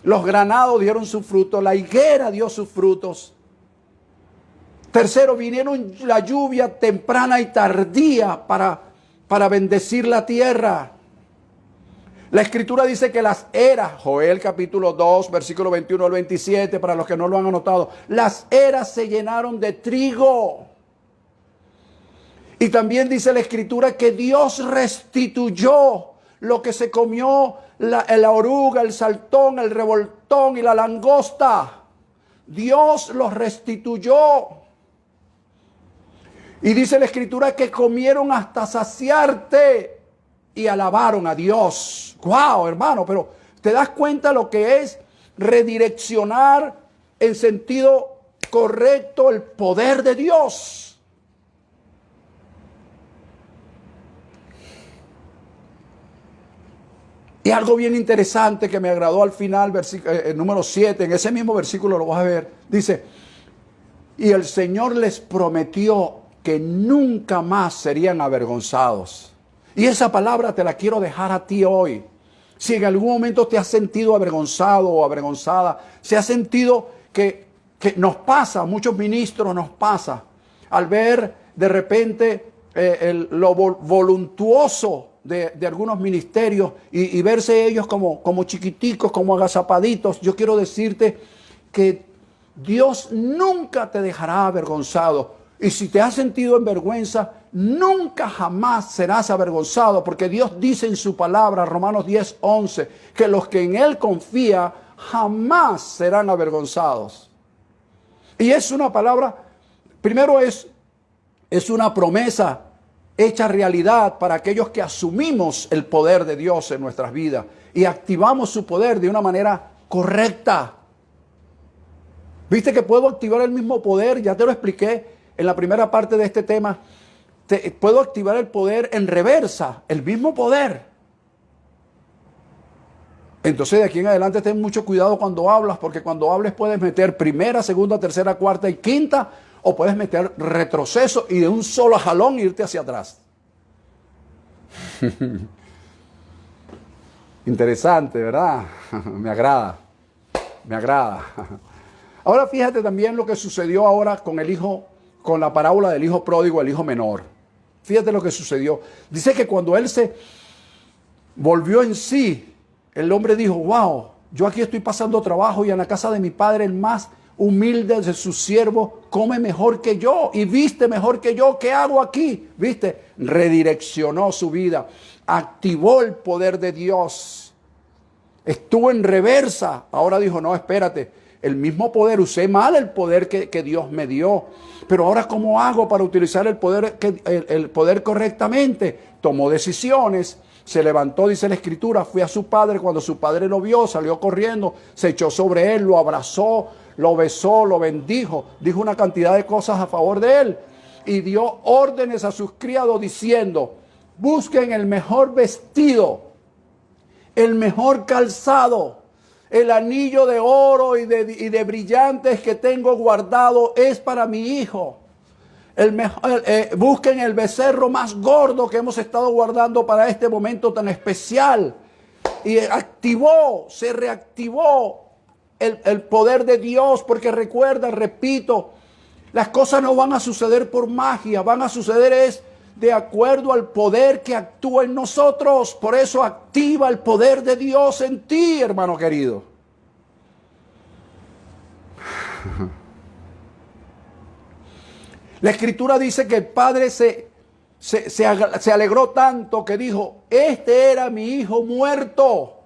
los granados dieron su fruto, la higuera dio sus frutos. Tercero, vinieron la lluvia temprana y tardía para bendecir la tierra. La Escritura dice que las eras, Joel capítulo 2, versículo 21 al 27, para los que no lo han anotado, las eras se llenaron de trigo. Y también dice la Escritura que Dios restituyó lo que se comió la oruga, el saltón, el revoltón y la langosta. Dios los restituyó. Y dice la Escritura que comieron hasta saciarte y alabaron a Dios. ¡Wow, hermano! Pero ¿te das cuenta lo que es redireccionar en sentido correcto el poder de Dios? Y algo bien interesante que me agradó al final, número 7, en ese mismo versículo lo vas a ver, dice, y el Señor les prometió que nunca más serían avergonzados. Y esa palabra te la quiero dejar a ti hoy. Si en algún momento te has sentido avergonzado o avergonzada, se ha sentido que nos pasa, a muchos ministros nos pasa, al ver de repente lo voluntuoso de algunos ministerios y verse ellos como chiquiticos, como agazapaditos. Yo quiero decirte que Dios nunca te dejará avergonzado. Y si te has sentido en vergüenza, nunca jamás serás avergonzado, porque Dios dice en su palabra, Romanos 10, 11, que los que en Él confían jamás serán avergonzados. Y es una palabra, primero es una promesa hecha realidad para aquellos que asumimos el poder de Dios en nuestras vidas y activamos su poder de una manera correcta. ¿Viste que puedo activar el mismo poder? Ya te lo expliqué en la primera parte de este tema. Puedo activar el poder en reversa, el mismo poder. Entonces de aquí en adelante ten mucho cuidado cuando hablas, porque cuando hables puedes meter primera, segunda, tercera, cuarta y quinta, o puedes meter retroceso y de un solo jalón irte hacia atrás. Interesante, ¿verdad? Me agrada. Ahora fíjate también lo que sucedió ahora con la parábola del hijo pródigo, el hijo menor. Fíjate lo que sucedió. Dice que cuando él se volvió en sí, el hombre dijo, wow, yo aquí estoy pasando trabajo y en la casa de mi padre el más humilde de sus siervos come mejor que yo y viste mejor que yo. ¿Qué hago aquí? ¿Viste? Redireccionó su vida, activó el poder de Dios, estuvo en reversa. Ahora dijo, no, espérate, el mismo poder, usé mal el poder que Dios me dio, pero ahora ¿cómo hago para utilizar el poder correctamente? Tomó decisiones. Se levantó, dice la Escritura, fue a su padre. Cuando su padre lo vio, salió corriendo, se echó sobre él, lo abrazó, lo besó, lo bendijo, dijo una cantidad de cosas a favor de él y dio órdenes a sus criados diciendo, busquen el mejor vestido, el mejor calzado, el anillo de oro y de brillantes que tengo guardado es para mi hijo. Busquen el becerro más gordo que hemos estado guardando para este momento tan especial. Y se reactivó el poder de Dios, porque recuerda, repito, las cosas no van a suceder por magia, van a suceder de acuerdo al poder que actúa en nosotros. Por eso activa el poder de Dios en ti, hermano querido. La Escritura dice que el padre se se alegró tanto que dijo, este era mi hijo muerto,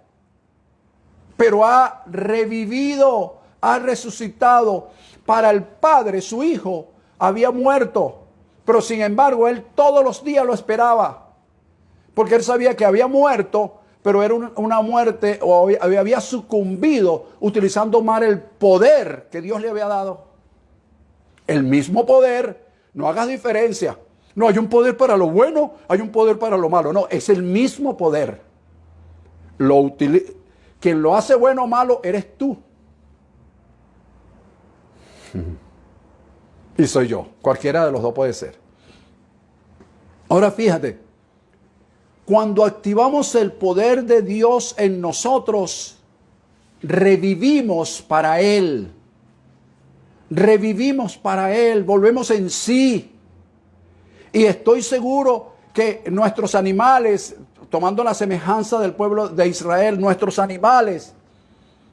pero ha revivido, ha resucitado. Para el padre, su hijo había muerto, pero sin embargo él todos los días lo esperaba, porque él sabía que había muerto, pero era una muerte, o había sucumbido utilizando mal el poder que Dios le había dado. El mismo poder, no hagas diferencia. No hay un poder para lo bueno, hay un poder para lo malo. No, es el mismo poder. Quien lo hace bueno o malo eres tú. Y soy yo. Cualquiera de los dos puede ser. Ahora fíjate, cuando activamos el poder de Dios en nosotros, revivimos para Él. Revivimos para Él, volvemos en sí. Y estoy seguro que nuestros animales, tomando la semejanza del pueblo de Israel, nuestros animales,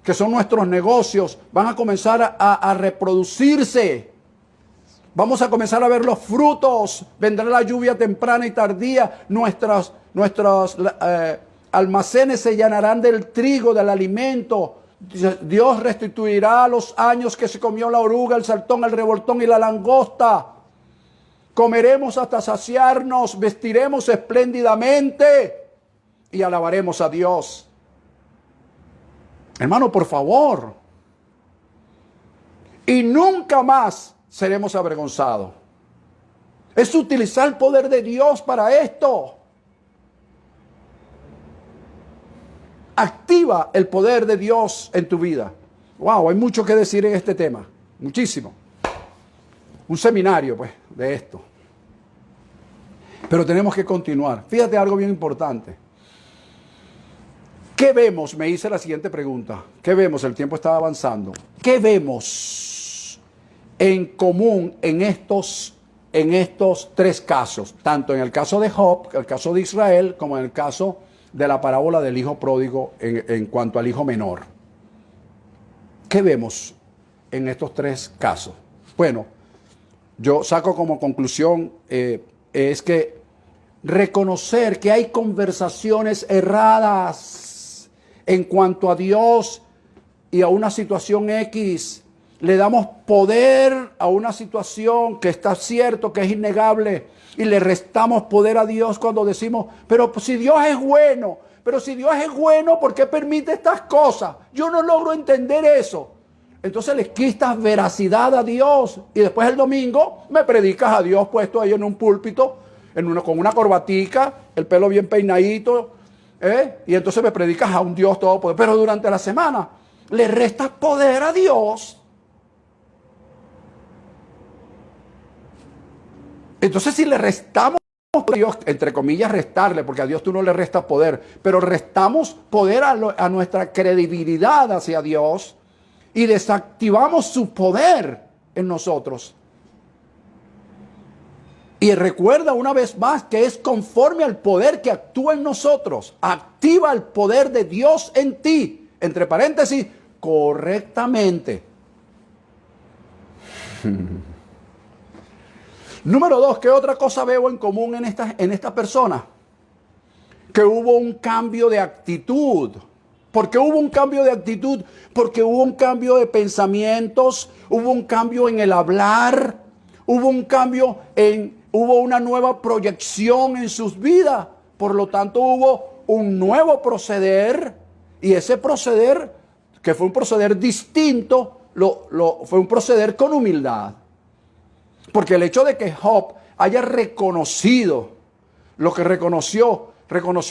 que son nuestros negocios, van a comenzar a reproducirse. Vamos a comenzar a ver los frutos. Vendrá la lluvia temprana y tardía. Nuestros almacenes se llenarán del trigo, del alimento. Dios restituirá los años que se comió la oruga, el saltón, el revoltón y la langosta. Comeremos hasta saciarnos, vestiremos espléndidamente y alabaremos a Dios. Hermano, por favor. Y nunca más seremos avergonzados. Es utilizar el poder de Dios para esto. Activa el poder de Dios en tu vida. Wow, hay mucho que decir en este tema. Muchísimo. Un seminario, pues, de esto. Pero tenemos que continuar. Fíjate algo bien importante. ¿Qué vemos? Me hice la siguiente pregunta. ¿Qué vemos? El tiempo estaba avanzando. ¿Qué vemos en común en estos tres casos? Tanto en el caso de Job, el caso de Israel, como en el caso de la parábola del hijo pródigo en cuanto al hijo menor. ¿Qué vemos en estos tres casos? Bueno, yo saco como conclusión es que reconocer que hay conversaciones erradas en cuanto a Dios y a una situación X. Le damos poder a una situación que está cierto, que es innegable, y le restamos poder a Dios cuando decimos, pero si Dios es bueno, ¿por qué permite estas cosas? Yo no logro entender eso. Entonces le quitas veracidad a Dios y después el domingo me predicas a Dios puesto ahí en un púlpito, con una corbatica, el pelo bien peinadito, y entonces me predicas a un Dios todopoderoso. Pero durante la semana le restas poder a Dios. Entonces si le restamos a Dios, entre comillas restarle, porque a Dios tú no le restas poder, pero restamos poder a nuestra credibilidad hacia Dios y desactivamos su poder en nosotros. Y recuerda una vez más que es conforme al poder que actúa en nosotros. Activa el poder de Dios en ti. Entre paréntesis, correctamente. Número 2, ¿qué otra cosa veo en común en esta persona? Que hubo un cambio de actitud. ¿Por qué hubo un cambio de actitud? Porque hubo un cambio de pensamientos, hubo un cambio en el hablar, hubo una nueva proyección en sus vidas. Por lo tanto, hubo un nuevo proceder, y ese proceder, que fue un proceder distinto, fue un proceder con humildad. Porque el hecho de que Job haya reconocido lo que reconoció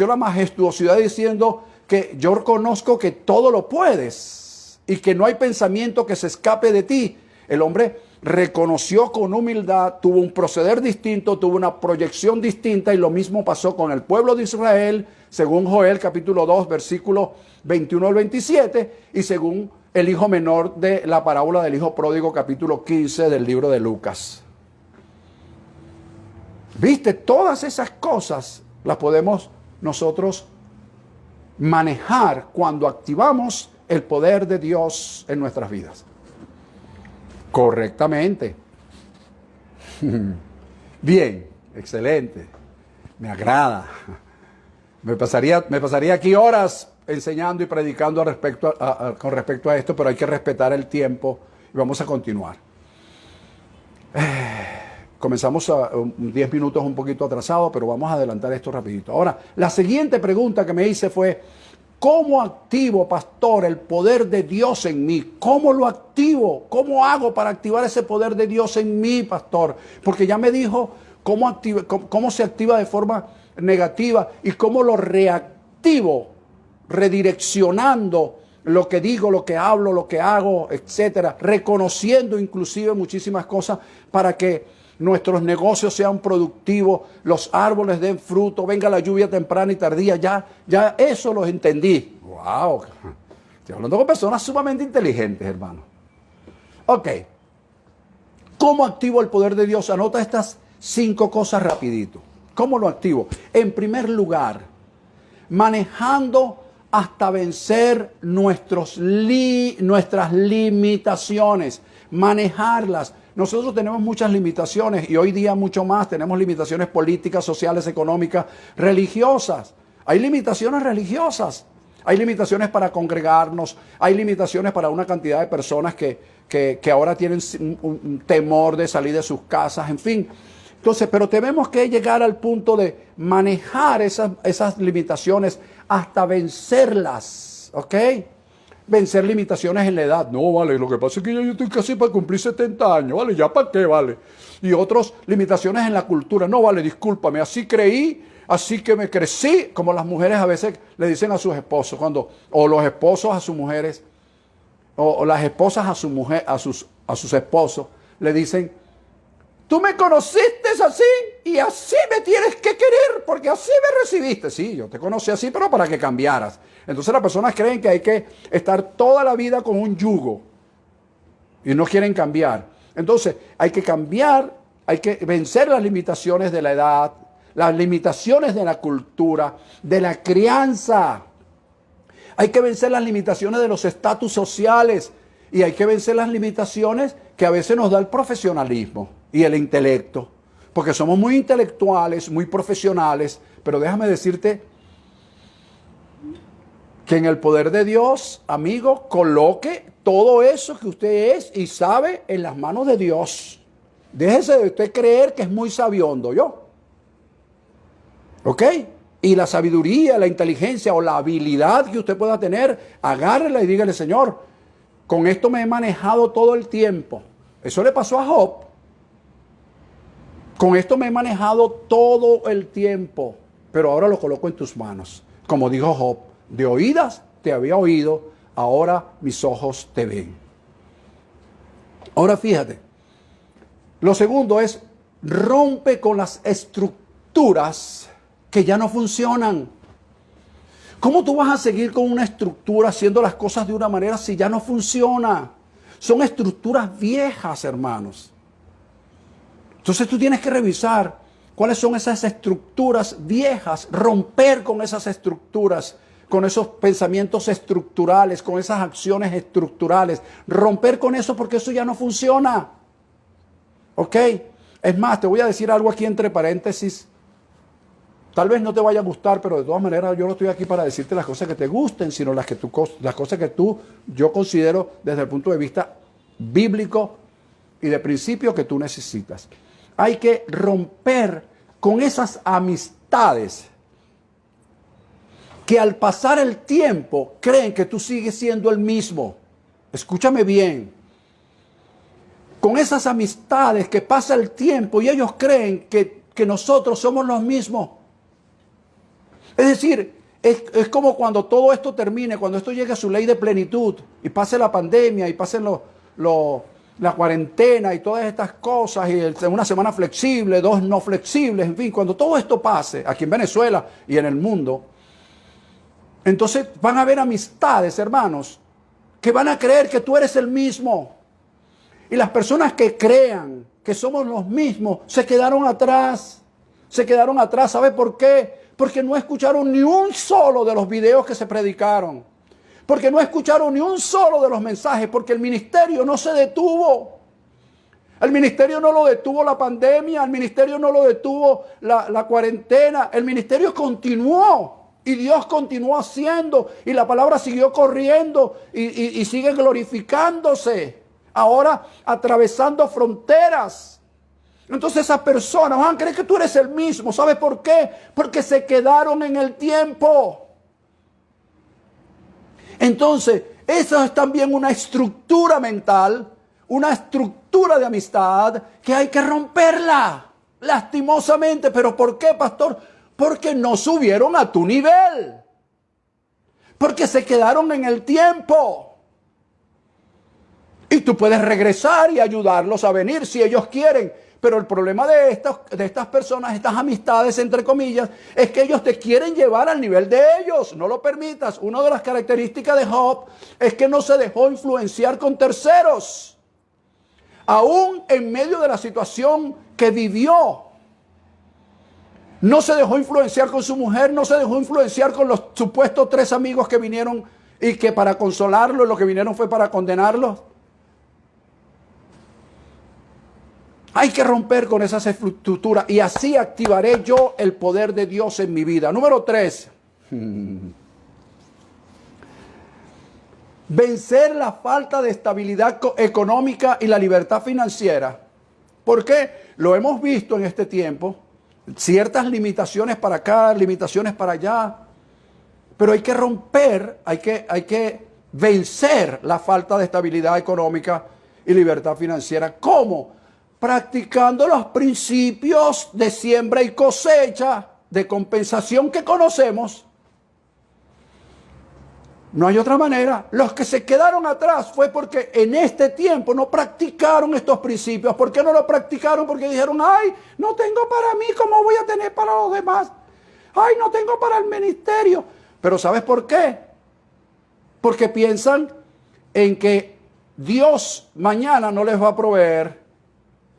la majestuosidad diciendo que yo reconozco que todo lo puedes y que no hay pensamiento que se escape de ti. El hombre reconoció con humildad, tuvo un proceder distinto, tuvo una proyección distinta, y lo mismo pasó con el pueblo de Israel, según Joel capítulo 2, versículos 21 al 27, y según el hijo menor de la parábola del hijo pródigo, capítulo 15 del libro de Lucas. ¿Viste? Todas esas cosas las podemos nosotros manejar cuando activamos el poder de Dios en nuestras vidas. Correctamente. Bien, excelente. Me agrada. Me pasaría aquí horas enseñando y predicando con respecto a esto, pero hay que respetar el tiempo y vamos a continuar. Comenzamos a 10 minutos un poquito atrasado, pero vamos a adelantar esto rapidito. Ahora, la siguiente pregunta que me hice fue, ¿cómo activo, pastor, el poder de Dios en mí? ¿Cómo lo activo? ¿Cómo hago para activar ese poder de Dios en mí, pastor? Porque ya me dijo cómo se activa de forma negativa y cómo lo reactivo, redireccionando lo que digo, lo que hablo, lo que hago, etcétera, reconociendo inclusive muchísimas cosas para que nuestros negocios sean productivos, los árboles den fruto, venga la lluvia temprana y tardía, ya eso los entendí. ¡Wow! Estoy hablando con personas sumamente inteligentes, hermano. Ok. ¿Cómo activo el poder de Dios? Anota estas 5 cosas rapidito. ¿Cómo lo activo? En primer lugar, manejando hasta vencer nuestras limitaciones, manejarlas. Nosotros tenemos muchas limitaciones y hoy día mucho más. Tenemos limitaciones políticas, sociales, económicas, religiosas. Hay limitaciones religiosas. Hay limitaciones para congregarnos. Hay limitaciones para una cantidad de personas que ahora tienen un temor de salir de sus casas. En fin. Entonces, pero tenemos que llegar al punto de manejar esas limitaciones hasta vencerlas. ¿Ok? Vencer limitaciones en la edad. No, vale, lo que pasa es que yo estoy casi para cumplir 70 años, vale, ¿ya para qué, vale? Y otros limitaciones en la cultura. No, vale, discúlpame, así creí, así que me crecí, como las mujeres a veces le dicen a sus esposos, o los esposos a sus mujeres, o las esposas a sus esposos, le dicen, tú me conociste así y así me tienes que querer porque así me recibiste. Sí, yo te conocí así, pero para que cambiaras. Entonces las personas creen que hay que estar toda la vida con un yugo y no quieren cambiar. Entonces hay que cambiar, hay que vencer las limitaciones de la edad, las limitaciones de la cultura, de la crianza. Hay que vencer las limitaciones de los estatus sociales y hay que vencer las limitaciones que a veces nos da el profesionalismo y el intelecto, porque somos muy intelectuales, muy profesionales, pero déjame decirte que en el poder de Dios, amigo, coloque todo eso que usted es y sabe en las manos de Dios. Déjese de usted creer que es muy sabiondo, ¿yo? ¿Ok? Y la sabiduría, la inteligencia o la habilidad que usted pueda tener, agárrela y dígale, Señor, con esto me he manejado todo el tiempo. Eso le pasó a Job. Con esto me he manejado todo el tiempo, pero ahora lo coloco en tus manos. Como dijo Job, de oídas te había oído, ahora mis ojos te ven. Ahora fíjate, lo segundo es, rompe con las estructuras que ya no funcionan. ¿Cómo tú vas a seguir con una estructura haciendo las cosas de una manera si ya no funciona? Son estructuras viejas, hermanos. Entonces tú tienes que revisar cuáles son esas estructuras viejas, romper con esas estructuras, con esos pensamientos estructurales, con esas acciones estructurales, romper con eso porque eso ya no funciona. ¿Ok? Es más, te voy a decir algo aquí entre paréntesis. Tal vez no te vaya a gustar, pero de todas maneras yo no estoy aquí para decirte las cosas que te gusten, sino las cosas que yo considero desde el punto de vista bíblico y de principio que tú necesitas. Hay que romper con esas amistades que al pasar el tiempo creen que tú sigues siendo el mismo. Escúchame bien. Con esas amistades que pasa el tiempo y ellos creen que nosotros somos los mismos. Es decir, es como cuando todo esto termine, cuando esto llegue a su ley de plenitud y pase la pandemia y pasen la cuarentena y todas estas cosas y una semana flexible, 2 no flexibles, en fin, cuando todo esto pase aquí en Venezuela y en el mundo, entonces van a haber amistades, hermanos, que van a creer que tú eres el mismo. Y las personas que crean que somos los mismos se quedaron atrás. Se quedaron atrás. ¿Sabe por qué? Porque no escucharon ni un solo de los videos que se predicaron. Porque no escucharon ni un solo de los mensajes. Porque el ministerio no se detuvo. El ministerio no lo detuvo la pandemia, el ministerio no lo detuvo la cuarentena, el ministerio continuó y Dios continuó haciendo y la palabra siguió corriendo y sigue glorificándose, ahora atravesando fronteras. Entonces esas personas van a creer que tú eres el mismo. ¿Sabes por qué? Porque se quedaron en el tiempo. Entonces, eso es también una estructura mental, una estructura de amistad que hay que romperla, lastimosamente. ¿Pero por qué, pastor? Porque no subieron a tu nivel. Porque se quedaron en el tiempo. Y tú puedes regresar y ayudarlos a venir si ellos quieren. Pero el problema de estas personas, estas amistades, entre comillas, es que ellos te quieren llevar al nivel de ellos. No lo permitas. Una de las características de Job es que no se dejó influenciar con terceros. Aún en medio de la situación que vivió. No se dejó influenciar con su mujer, no se dejó influenciar con los supuestos 3 amigos que vinieron y que para consolarlo lo que vinieron fue para condenarlo. Hay que romper con esas estructuras y así activaré yo el poder de Dios en mi vida. Número 3. Vencer la falta de estabilidad económica y la libertad financiera. ¿Por qué? Lo hemos visto en este tiempo. Ciertas limitaciones para acá, limitaciones para allá. Pero hay que romper, hay que vencer la falta de estabilidad económica y libertad financiera. ¿Cómo? Practicando los principios de siembra y cosecha, de compensación que conocemos. No hay otra manera. Los que se quedaron atrás fue porque en este tiempo no practicaron estos principios. ¿Por qué no lo practicaron? Porque dijeron, ay, no tengo para mí, ¿cómo voy a tener para los demás? Ay, no tengo para el ministerio. Pero ¿sabes por qué? Porque piensan en que Dios mañana no les va a proveer.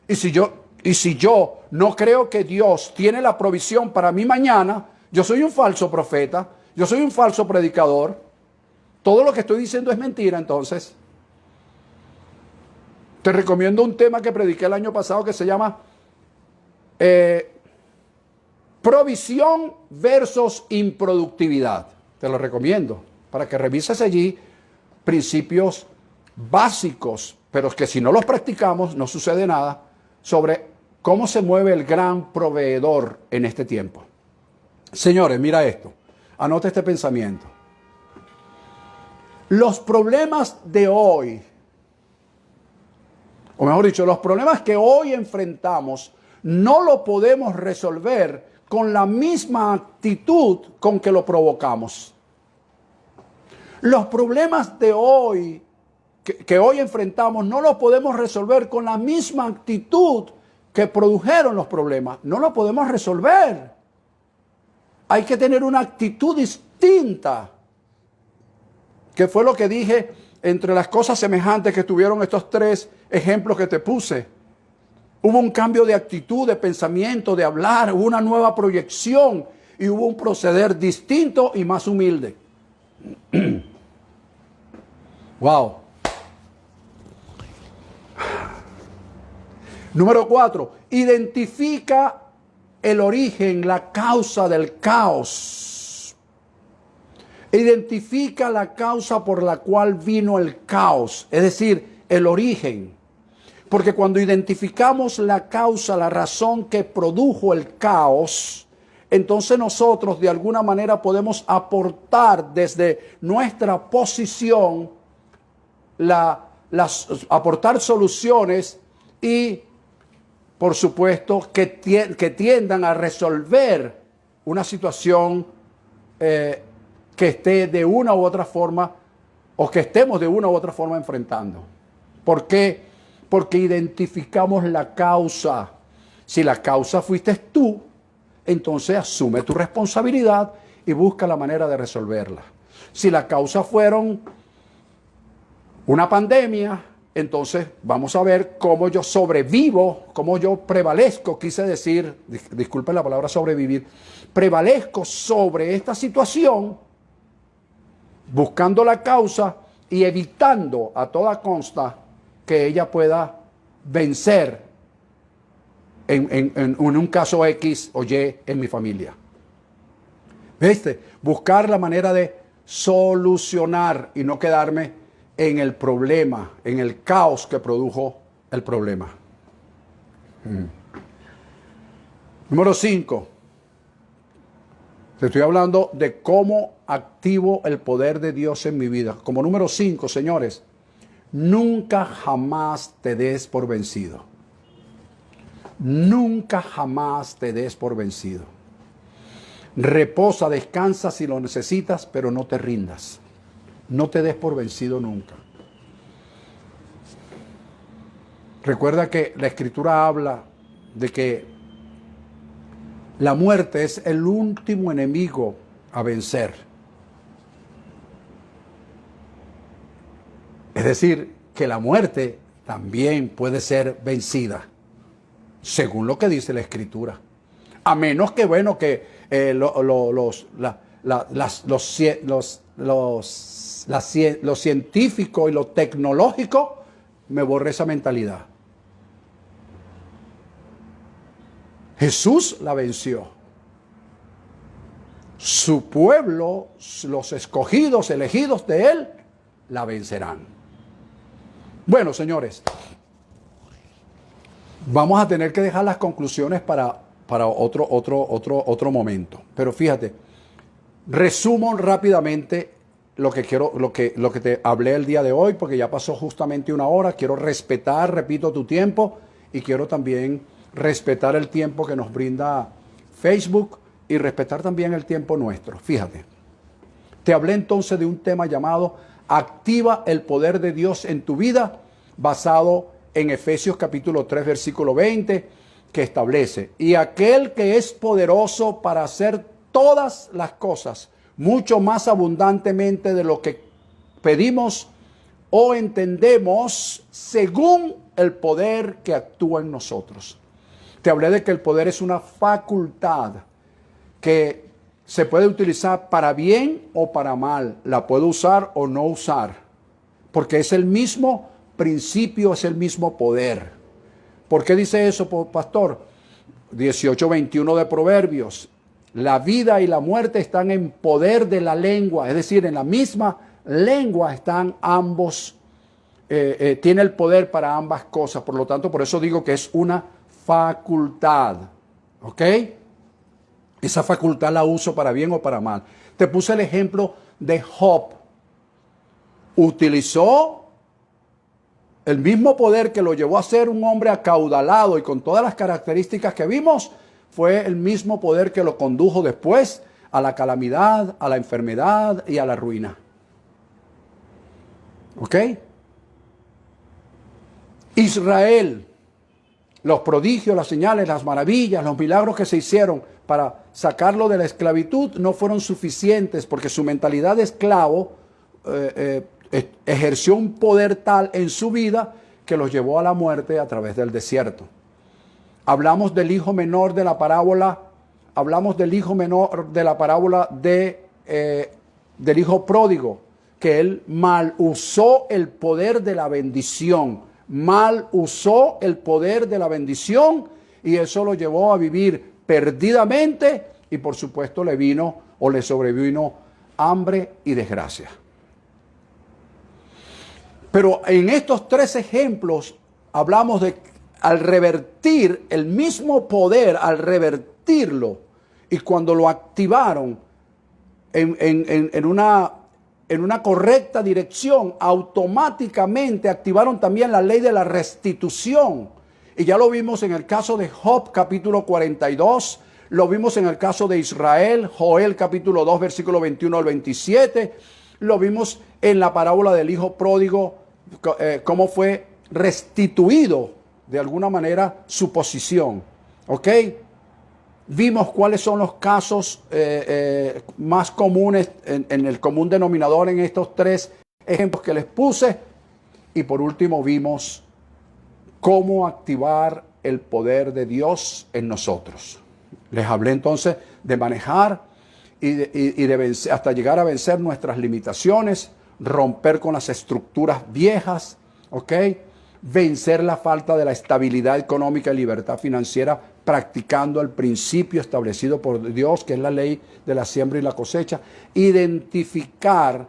Y si yo no creo que Dios tiene la provisión para mí mañana, yo soy un falso profeta, yo soy un falso predicador. Todo lo que estoy diciendo es mentira, entonces. Te recomiendo un tema que prediqué el año pasado que se llama provisión versus improductividad. Te lo recomiendo para que revises allí principios básicos, pero que si no los practicamos no sucede nada, sobre cómo se mueve el gran proveedor en este tiempo. Señores, mira esto. Anota este pensamiento. Los problemas de hoy, o mejor dicho, los problemas que hoy enfrentamos, no lo podemos resolver con la misma actitud con que lo provocamos. Los problemas de hoy que hoy enfrentamos no los podemos resolver con la misma actitud que produjeron los problemas. No lo podemos resolver. Hay que tener una actitud distinta. Que fue lo que dije entre las cosas semejantes que tuvieron estos 3 ejemplos que te puse. Hubo un cambio de actitud, de pensamiento, de hablar, hubo una nueva proyección y hubo un proceder distinto y más humilde. Wow. Número 4, identifica el origen, la causa del caos. Identifica la causa por la cual vino el caos, es decir, el origen. Porque cuando identificamos la causa, la razón que produjo el caos, entonces nosotros de alguna manera podemos aportar desde nuestra posición, aportar soluciones y por supuesto, que tiendan a resolver una situación que esté de una u otra forma, o que estemos de una u otra forma enfrentando. ¿Por qué? Porque identificamos la causa. Si la causa fuiste tú, entonces asume tu responsabilidad y busca la manera de resolverla. Si la causa fueron una pandemia, entonces vamos a ver cómo yo sobrevivo, cómo yo prevalezco, quise decir, disculpen la palabra sobrevivir, prevalezco sobre esta situación, buscando la causa y evitando a toda costa que ella pueda vencer en un caso X o Y en mi familia. ¿Viste? Buscar la manera de solucionar y no quedarme en el problema, en el caos que produjo el problema. Número 5. Te estoy hablando de cómo activo el poder de Dios en mi vida. Como número 5, señores, nunca jamás te des por vencido. Nunca jamás te des por vencido. Reposa, descansa si lo necesitas, pero no te rindas. No te des por vencido nunca. Recuerda que la Escritura habla de que la muerte es el último enemigo a vencer. Es decir, que la muerte también puede ser vencida, según lo que dice la Escritura. A menos que, bueno, que lo científico y lo tecnológico me borre esa mentalidad. Jesús la venció. Su pueblo, los escogidos, elegidos de él, la vencerán. Bueno, señores, vamos a tener que dejar las conclusiones para otro momento. Pero fíjate, resumo rápidamente lo que te hablé el día de hoy, porque ya pasó justamente 1 hora. Quiero respetar, repito, tu tiempo, y quiero también respetar el tiempo que nos brinda Facebook y respetar también el tiempo nuestro. Fíjate, te hablé entonces de un tema llamado Activa el poder de Dios en tu vida, basado en Efesios capítulo 3, versículo 20, que establece: y aquel que es poderoso para hacer todas las cosas, mucho más abundantemente de lo que pedimos o entendemos, según el poder que actúa en nosotros. Te hablé de que el poder es una facultad que se puede utilizar para bien o para mal. La puedo usar o no usar, porque es el mismo principio, es el mismo poder. ¿Por qué dice eso, pastor? 18:21 de Proverbios. La vida y la muerte están en poder de la lengua, es decir, en la misma lengua están ambos, tiene el poder para ambas cosas. Por lo tanto, por eso digo que es una facultad. ¿Ok? Esa facultad la uso para bien o para mal. Te puse el ejemplo de Job. Utilizó el mismo poder que lo llevó a ser un hombre acaudalado y con todas las características que vimos, fue el mismo poder que lo condujo después a la calamidad, a la enfermedad y a la ruina. ¿Ok? Israel, los prodigios, las señales, las maravillas, los milagros que se hicieron para sacarlo de la esclavitud no fueron suficientes, porque su mentalidad de esclavo ejerció un poder tal en su vida que los llevó a la muerte a través del desierto. Hablamos del hijo menor de la parábola, del hijo pródigo, que él mal usó el poder de la bendición. Mal usó el poder de la bendición y eso lo llevó a vivir perdidamente y por supuesto le sobrevino hambre y desgracia. Pero en estos 3 ejemplos hablamos de al revertir el mismo poder, al revertirlo, y cuando lo activaron en una correcta dirección, automáticamente activaron también la ley de la restitución. Y ya lo vimos en el caso de Job, capítulo 42, lo vimos en el caso de Israel, Joel, capítulo 2, versículo 21 al 27, lo vimos en la parábola del hijo pródigo, cómo fue restituido de alguna manera su posición. ¿Ok? Vimos cuáles son los casos más comunes en el común denominador en estos 3 ejemplos que les puse. Y por último vimos cómo activar el poder de Dios en nosotros. Les hablé entonces de manejar y de vencer, hasta llegar a vencer nuestras limitaciones, romper con las estructuras viejas, ¿ok? vencer la falta de la estabilidad económica y libertad financiera, practicando el principio establecido por Dios, que es la ley de la siembra y la cosecha. Identificar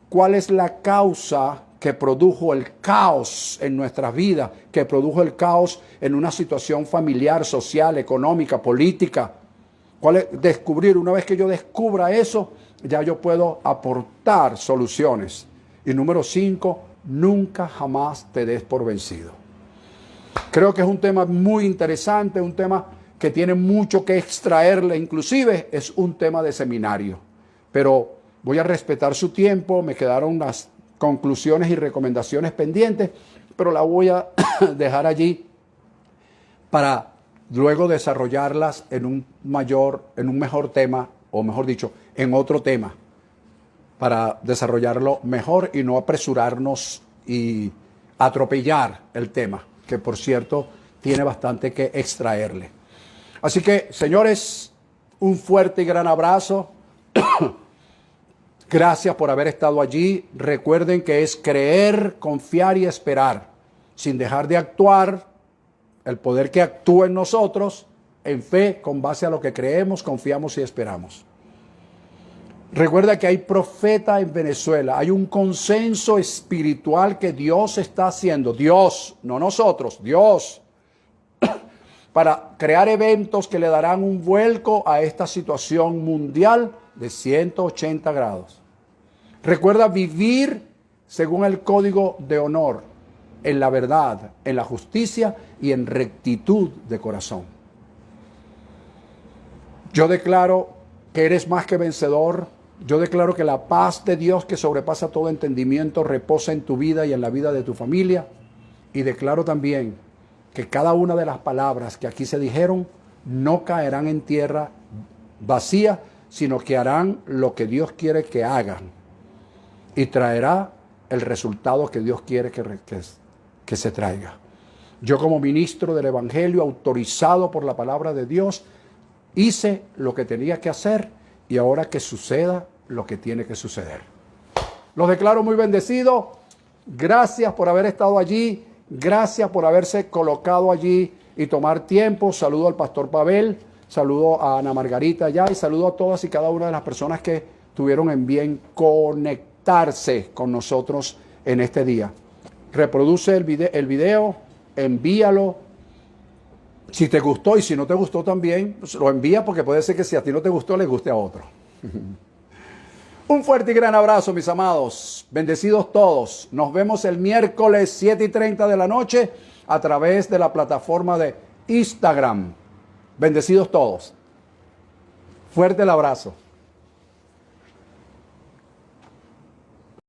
cuál es la causa que produjo el caos en nuestras vidas, que produjo el caos en una situación familiar, social, económica, política. ¿Cuál es? Descubrir, una vez que yo descubra eso, ya yo puedo aportar soluciones. Y número 5, nunca jamás te des por vencido. Creo que es un tema muy interesante, un tema que tiene mucho que extraerle, inclusive es un tema de seminario. Pero voy a respetar su tiempo, me quedaron las conclusiones y recomendaciones pendientes, pero la voy a dejar allí para luego desarrollarlas en un mejor tema, o mejor dicho, en otro tema, para desarrollarlo mejor y no apresurarnos y atropellar el tema, que por cierto tiene bastante que extraerle. Así que, señores, un fuerte y gran abrazo. Gracias por haber estado allí. Recuerden que es creer, confiar y esperar, sin dejar de actuar, el poder que actúa en nosotros, en fe, con base a lo que creemos, confiamos y esperamos. Recuerda que hay profeta en Venezuela, hay un consenso espiritual que Dios está haciendo, Dios, no nosotros, Dios, para crear eventos que le darán un vuelco a esta situación mundial de 180 grados. Recuerda vivir según el código de honor, en la verdad, en la justicia y en rectitud de corazón. Yo declaro que eres más que vencedor. Yo declaro que la paz de Dios, que sobrepasa todo entendimiento, reposa en tu vida y en la vida de tu familia. Y declaro también que cada una de las palabras que aquí se dijeron no caerán en tierra vacía, sino que harán lo que Dios quiere que hagan. Y traerá el resultado que Dios quiere que se traiga. Yo, como ministro del Evangelio, autorizado por la palabra de Dios, hice lo que tenía que hacer y ahora que suceda lo que tiene que suceder. Los declaro muy bendecidos. Gracias por haber estado allí. Gracias por haberse colocado allí y tomar tiempo. Saludo al pastor Pavel, saludo a Ana Margarita allá y saludo a todas y cada una de las personas que tuvieron en bien conectarse con nosotros en este día. Reproduce el video, envíalo. Si te gustó y si no te gustó también, pues lo envía, porque puede ser que si a ti no te gustó, le guste a otro. Un fuerte y gran abrazo, mis amados. Bendecidos todos. Nos vemos el miércoles 7:30 de la noche a través de la plataforma de Instagram. Bendecidos todos. Fuerte el abrazo.